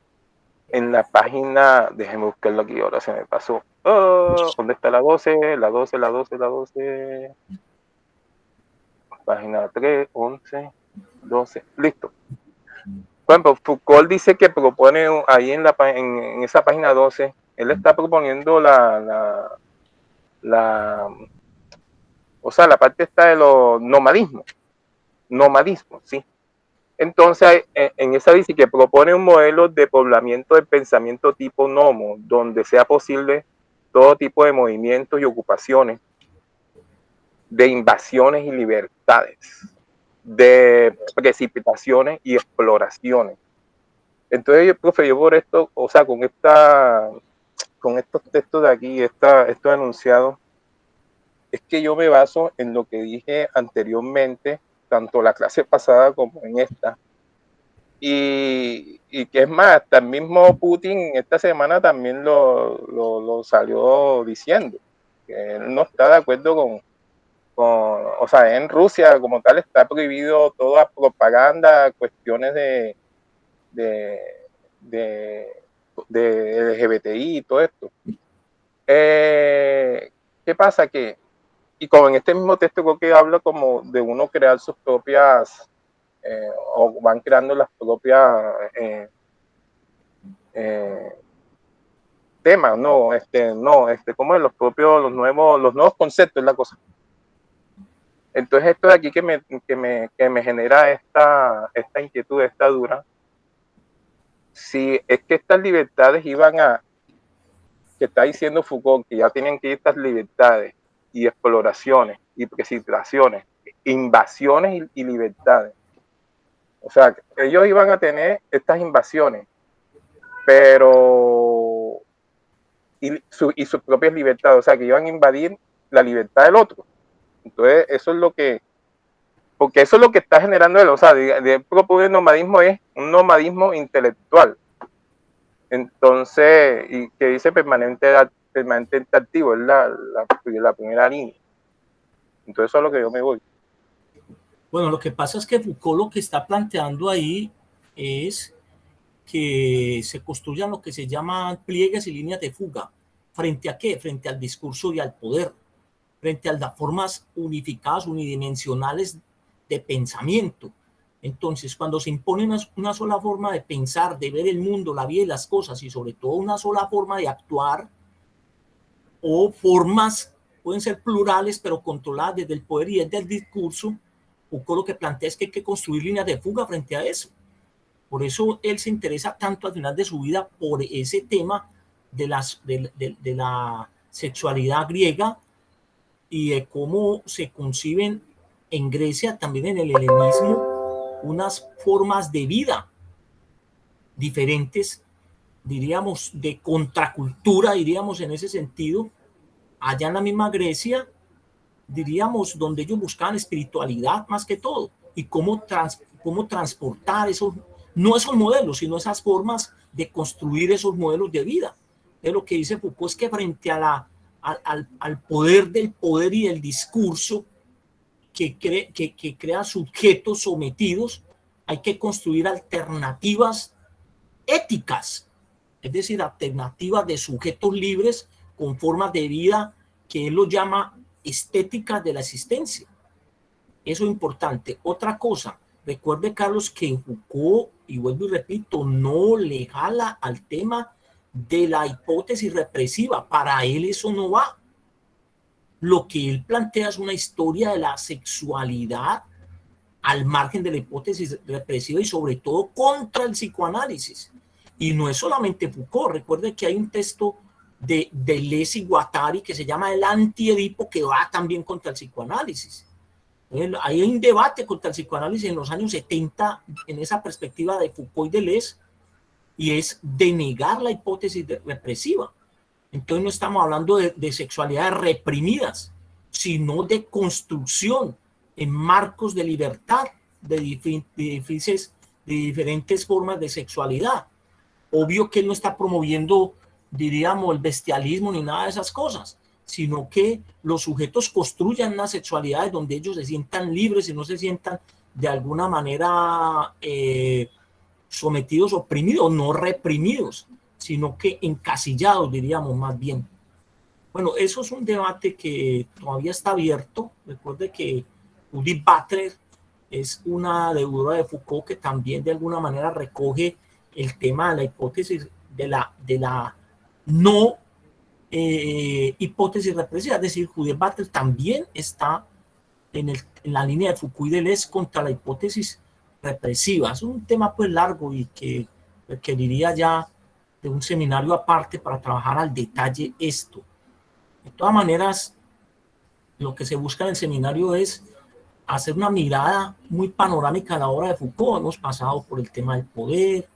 página, déjenme buscarlo aquí, ahora se me pasó. Oh, ¿dónde está la 12? La 12, la 12, la 12. Página 3, 11, 12. Listo. Bueno, Foucault dice que propone ahí en esa página 12, él está proponiendo o sea, la parte está de los nomadismo, sí. Entonces, en esa dice que propone un modelo de poblamiento del pensamiento tipo nomo, donde sea posible todo tipo de movimientos y ocupaciones, de invasiones y libertades, de precipitaciones y exploraciones. Entonces, profe, yo por esto, o sea, con estos textos de aquí, estos enunciados, es que yo me baso en lo que dije anteriormente, tanto la clase pasada como en esta. Y que es más, hasta el mismo Putin esta semana también lo salió diciendo, que él no está de acuerdo o sea, en Rusia como tal está prohibido toda propaganda, cuestiones de LGBTI y todo esto. ¿Qué pasa? Y como en este mismo texto creo que habla como de uno crear sus propias, o van creando las propias temas, como los nuevos conceptos es la cosa. Entonces esto de aquí que me genera esta inquietud, esta duda, si es que estas libertades que está diciendo Foucault, que ya tienen que ir estas libertades y exploraciones y precipitaciones, invasiones y libertades. O sea, ellos iban a tener estas invasiones, pero y sus propias libertades, o sea, que iban a invadir la libertad del otro. Entonces, eso es porque eso es lo que está generando él, o sea, de propio nomadismo es un nomadismo intelectual. Entonces, y que dice permanente activo, es la primera línea. Entonces, eso es lo que yo me voy. Bueno, lo que pasa es que Foucault lo que está planteando ahí es que se construyan lo que se llaman pliegues y líneas de fuga. ¿Frente a qué? Frente al discurso y al poder, frente a las formas unificadas, unidimensionales de pensamiento. Entonces, cuando se impone una sola forma de pensar, de ver el mundo, la vida y las cosas, y sobre todo una sola forma de actuar, o formas, pueden ser plurales, pero controladas desde el poder y desde el discurso, Foucault lo que plantea es que hay que construir líneas de fuga frente a eso. Por eso él se interesa tanto al final de su vida por ese tema de la sexualidad griega y de cómo se conciben en Grecia, también en el helenismo, unas formas de vida diferentes, diríamos, de contracultura, diríamos en ese sentido, allá en la misma Grecia, diríamos, donde ellos buscaban espiritualidad más que todo, y cómo transportar esos, no esos modelos, sino esas formas de construir esos modelos de vida. Es lo que dice Foucault, es que frente a al poder del poder y del discurso que crea sujetos sometidos, hay que construir alternativas éticas, es decir, alternativas de sujetos libres con formas de vida que él lo llama estética de la existencia. Eso es importante. Otra cosa, recuerde, Carlos, que Foucault, y vuelvo y repito, no le jala al tema de la hipótesis represiva. Para él eso no va. Lo que él plantea es una historia de la sexualidad al margen de la hipótesis represiva y sobre todo contra el psicoanálisis. Y no es solamente Foucault. Recuerde que hay un texto de Deleuze y Guattari que se llama El Antiedipo, que va también contra el psicoanálisis. Hay un debate contra el psicoanálisis en los años 70 en esa perspectiva de Foucault y Deleuze, y es denegar la hipótesis represiva. Entonces no estamos hablando de sexualidades reprimidas, sino de construcción en marcos de libertad de diferentes formas de sexualidad. Obvio que él no está promoviendo, diríamos, el bestialismo ni nada de esas cosas, sino que los sujetos construyan unas sexualidades donde ellos se sientan libres y no se sientan de alguna manera sometidos, oprimidos, no reprimidos, sino que encasillados, diríamos más bien. Bueno, eso es un debate que todavía está abierto. Recuerde que Judith Butler es una deudora de Foucault que también de alguna manera recoge el tema de la hipótesis de la no hipótesis represiva. Es decir, Judith Butler también está en la línea de Foucault y Deleuze contra la hipótesis represiva. Es un tema pues largo y que requeriría ya de un seminario aparte para trabajar al detalle esto. De todas maneras, lo que se busca en el seminario es hacer una mirada muy panorámica a la obra de Foucault. Hemos pasado por el tema del poder,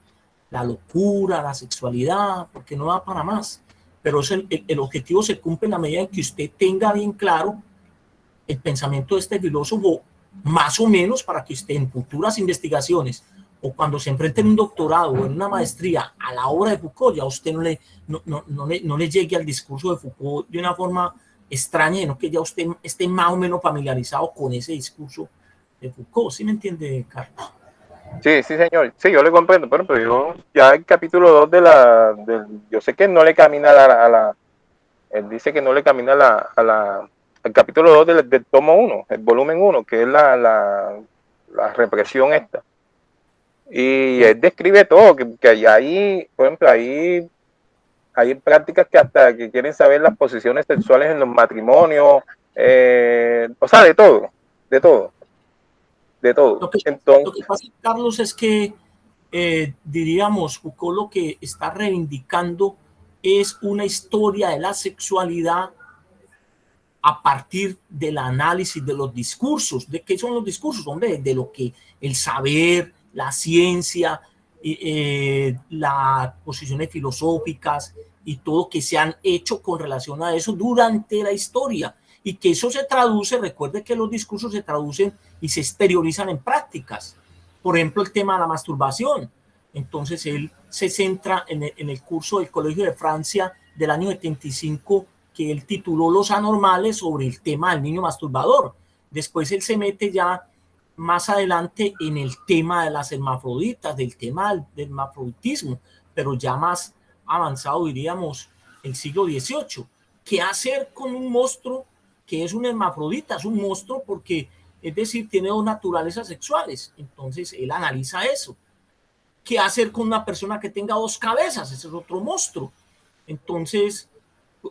la locura, la sexualidad, porque no da para más. Pero el objetivo se cumple en la medida en que usted tenga bien claro el pensamiento de este filósofo, más o menos, para que usted en futuras investigaciones o cuando se enfrente en un doctorado o en una maestría a la obra de Foucault, ya usted no le llegue al discurso de Foucault de una forma extraña, sino que ya usted esté más o menos familiarizado con ese discurso de Foucault. ¿Sí me entiende, Carlos? Sí, sí, señor. Sí, yo le comprendo, pero yo ya el capítulo 2 yo sé que no le camina él dice que no le camina al capítulo 2 del tomo 1, el volumen 1, que es la represión esta. Y él describe todo, que hay, por ejemplo, hay prácticas que hasta que quieren saber las posiciones sexuales en los matrimonios, o sea, de todo. Lo que pasa, Carlos, es que diríamos, Foucault lo que está reivindicando es una historia de la sexualidad a partir del análisis de los discursos. ¿De qué son los discursos? Hombre, de lo que el saber, la ciencia, las posiciones filosóficas y todo que se han hecho con relación a eso durante la historia, y que eso se traduce, recuerde que los discursos se traducen y se exteriorizan en prácticas. Por ejemplo, el tema de la masturbación. Entonces él se centra en el curso del Colegio de Francia del año 75, que él tituló Los anormales, sobre el tema del niño masturbador. Después él se mete ya más adelante en el tema de las hermafroditas, del tema del hermafroditismo, pero ya más avanzado, diríamos, el siglo XVIII. ¿Qué hacer con un monstruo que es un hermafrodita? Es un monstruo porque, es decir, tiene dos naturalezas sexuales. Entonces, él analiza eso. ¿Qué hacer con una persona que tenga dos cabezas? Ese es otro monstruo. Entonces,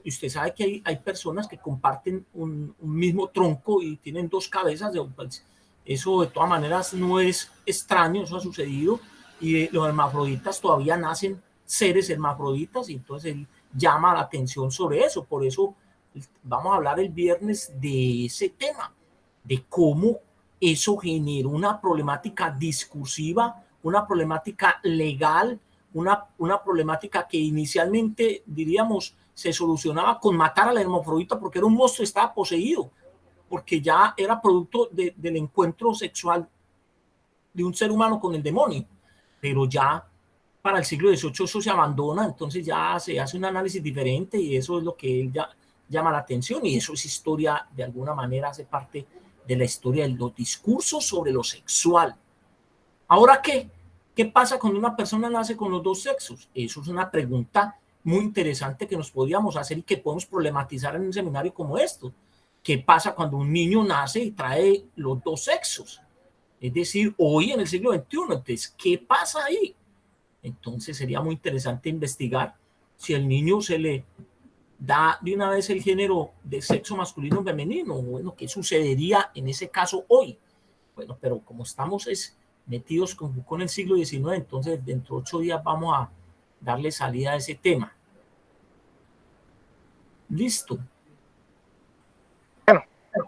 usted sabe que hay personas que comparten un mismo tronco y tienen dos cabezas. Pues, eso de todas maneras no es extraño, eso ha sucedido. Y los hermafroditas todavía nacen seres hermafroditas, y entonces él llama la atención sobre eso. Por eso vamos a hablar el viernes de ese tema, de cómo eso genera una problemática discursiva, una problemática legal, una problemática que inicialmente, diríamos, se solucionaba con matar al hermafrodita porque era un monstruo, estaba poseído, porque ya era producto del encuentro sexual de un ser humano con el demonio. Pero ya para el siglo XVIII eso se abandona, entonces ya se hace un análisis diferente y eso es lo que él ya llama la atención, y eso es historia, de alguna manera hace parte de la historia de los discursos sobre lo sexual. ¿Ahora qué? ¿Qué pasa cuando una persona nace con los dos sexos? Eso es una pregunta muy interesante que nos podríamos hacer y que podemos problematizar en un seminario como esto. ¿Qué pasa cuando un niño nace y trae los dos sexos? Es decir, hoy en el siglo XXI, entonces, ¿qué pasa ahí? Entonces sería muy interesante investigar si al niño se le da de una vez el género de sexo masculino o femenino. Bueno, ¿qué sucedería en ese caso hoy? Bueno, pero como estamos metidos con el siglo XIX, entonces dentro de 8 días vamos a darle salida a ese tema. Listo.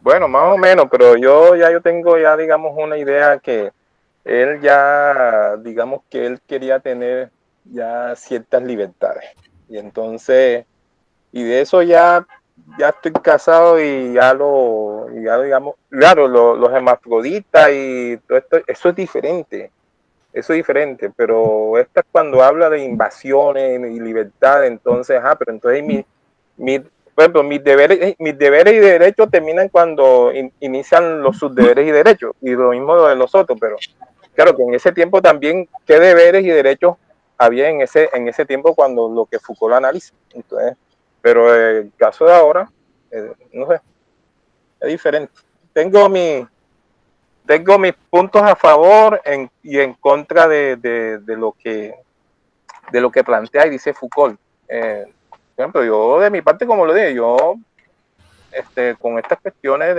Bueno, más o menos, pero yo tengo ya, digamos, una idea que él ya, digamos que él quería tener ya ciertas libertades. Y entonces, y de eso ya estoy casado y ya digamos, claro, los hermafroditas y todo esto, eso es diferente, pero esta es cuando habla de invasiones y libertad, entonces, pero entonces por ejemplo, mis deberes y derechos terminan cuando inician los sus deberes y derechos, y lo mismo lo de los otros, pero claro que en ese tiempo también, ¿qué deberes y derechos había en ese tiempo cuando lo que Foucault lo analiza? Entonces, pero el caso de ahora, no sé, es diferente. Tengo mis puntos a favor y en contra de lo que plantea y dice Foucault. Por ejemplo, yo de mi parte, como lo dije, yo con estas cuestiones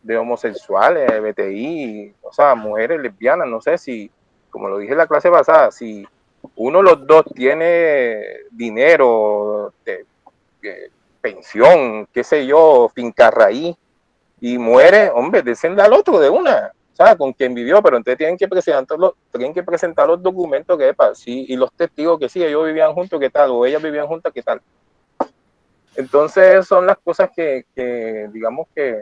de homosexuales, LGBTI, o sea, mujeres lesbianas, no sé si, como lo dije en la clase pasada, si uno de los dos tiene dinero, pensión, qué sé yo, finca raíz, y muere, hombre, descenda al otro de una, o sea, con quien vivió, pero entonces tienen que presentar los documentos que sí, y los testigos que sí, ellos vivían juntos, qué tal, o ellas vivían juntas, qué tal. Entonces son las cosas que digamos que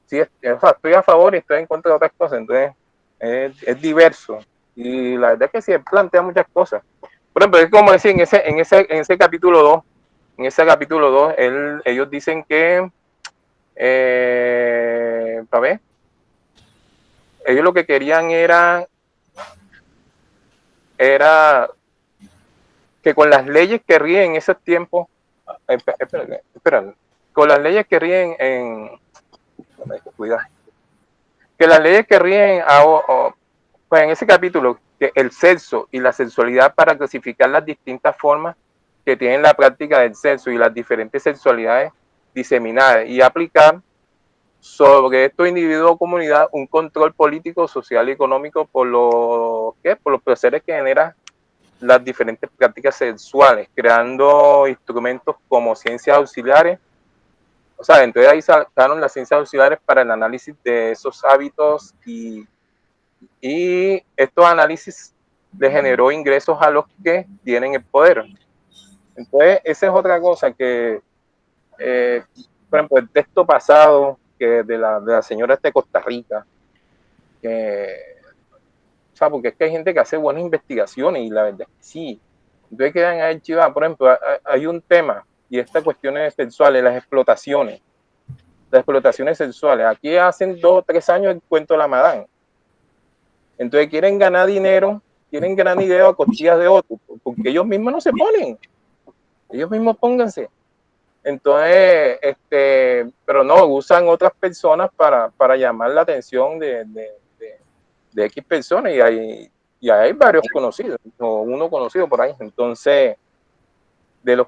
sí, o sea, estoy a favor y estoy en contra de otras cosas, entonces es diverso, y la verdad es que sí plantea muchas cosas. Por ejemplo, es como decir, en ese capítulo 2, ellos dicen que para ver, ellos lo que querían era que con las leyes que ríen en esos tiempos, espera, con las leyes que ríen que las leyes que ríen pues en ese capítulo, que el sexo y la sexualidad, para clasificar las distintas formas que tienen la práctica del sexo y las diferentes sexualidades diseminadas, y aplicar sobre estos individuos o comunidad un control político, social y económico por los placeres que generan las diferentes prácticas sexuales, creando instrumentos como ciencias auxiliares. O sea, entonces ahí sacaron las ciencias auxiliares para el análisis de esos hábitos, y estos análisis le generó ingresos a los que tienen el poder. Entonces, esa es otra cosa que, por ejemplo, el texto pasado que de la señora de Costa Rica, o sea, porque es que hay gente que hace buenas investigaciones y la verdad es que sí. Entonces quedan archivadas. Por ejemplo, hay un tema, y estas cuestiones sexuales, las explotaciones. las explotaciones sexuales. Aquí hacen 2 o 3 años el cuento de la madame. Entonces quieren ganar dinero a costillas de otros, porque ellos mismos no se ponen. Ellos mismos pónganse. Entonces, pero no, usan otras personas para llamar la atención de X personas, y hay varios conocidos, o uno conocido por ahí. Entonces, de los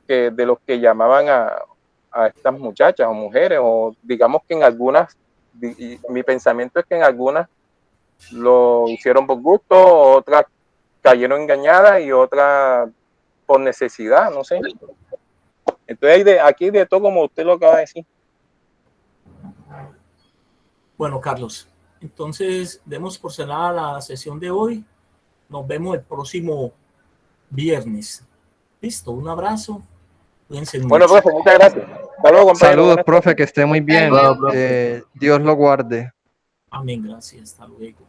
que llamaban a estas muchachas o mujeres, o digamos que en algunas, mi pensamiento es que en algunas lo hicieron por gusto, otras cayeron engañadas y otras por necesidad, no sé. Entonces aquí de todo, como usted lo acaba de decir. Bueno, Carlos, entonces demos por cerrada la sesión de hoy. Nos vemos el próximo viernes. Listo, un abrazo. Cuídense mucho. Bueno, profe, muchas gracias. Hasta luego, compañero. Saludos, profe, que esté muy bien. Dios lo guarde. Amén, gracias. Hasta luego.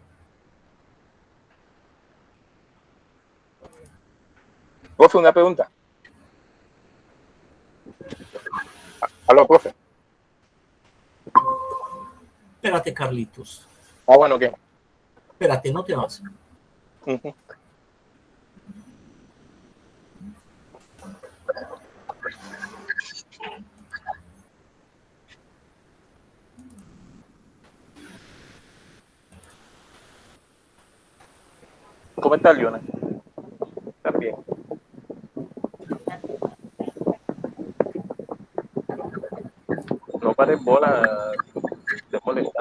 Profe, una pregunta. Aló, profe. Espérate, Carlitos. Bueno, ¿qué? Espérate, no te vas. ¿Cómo está, Leona? ¿Estás bien? No pares bola de molestar.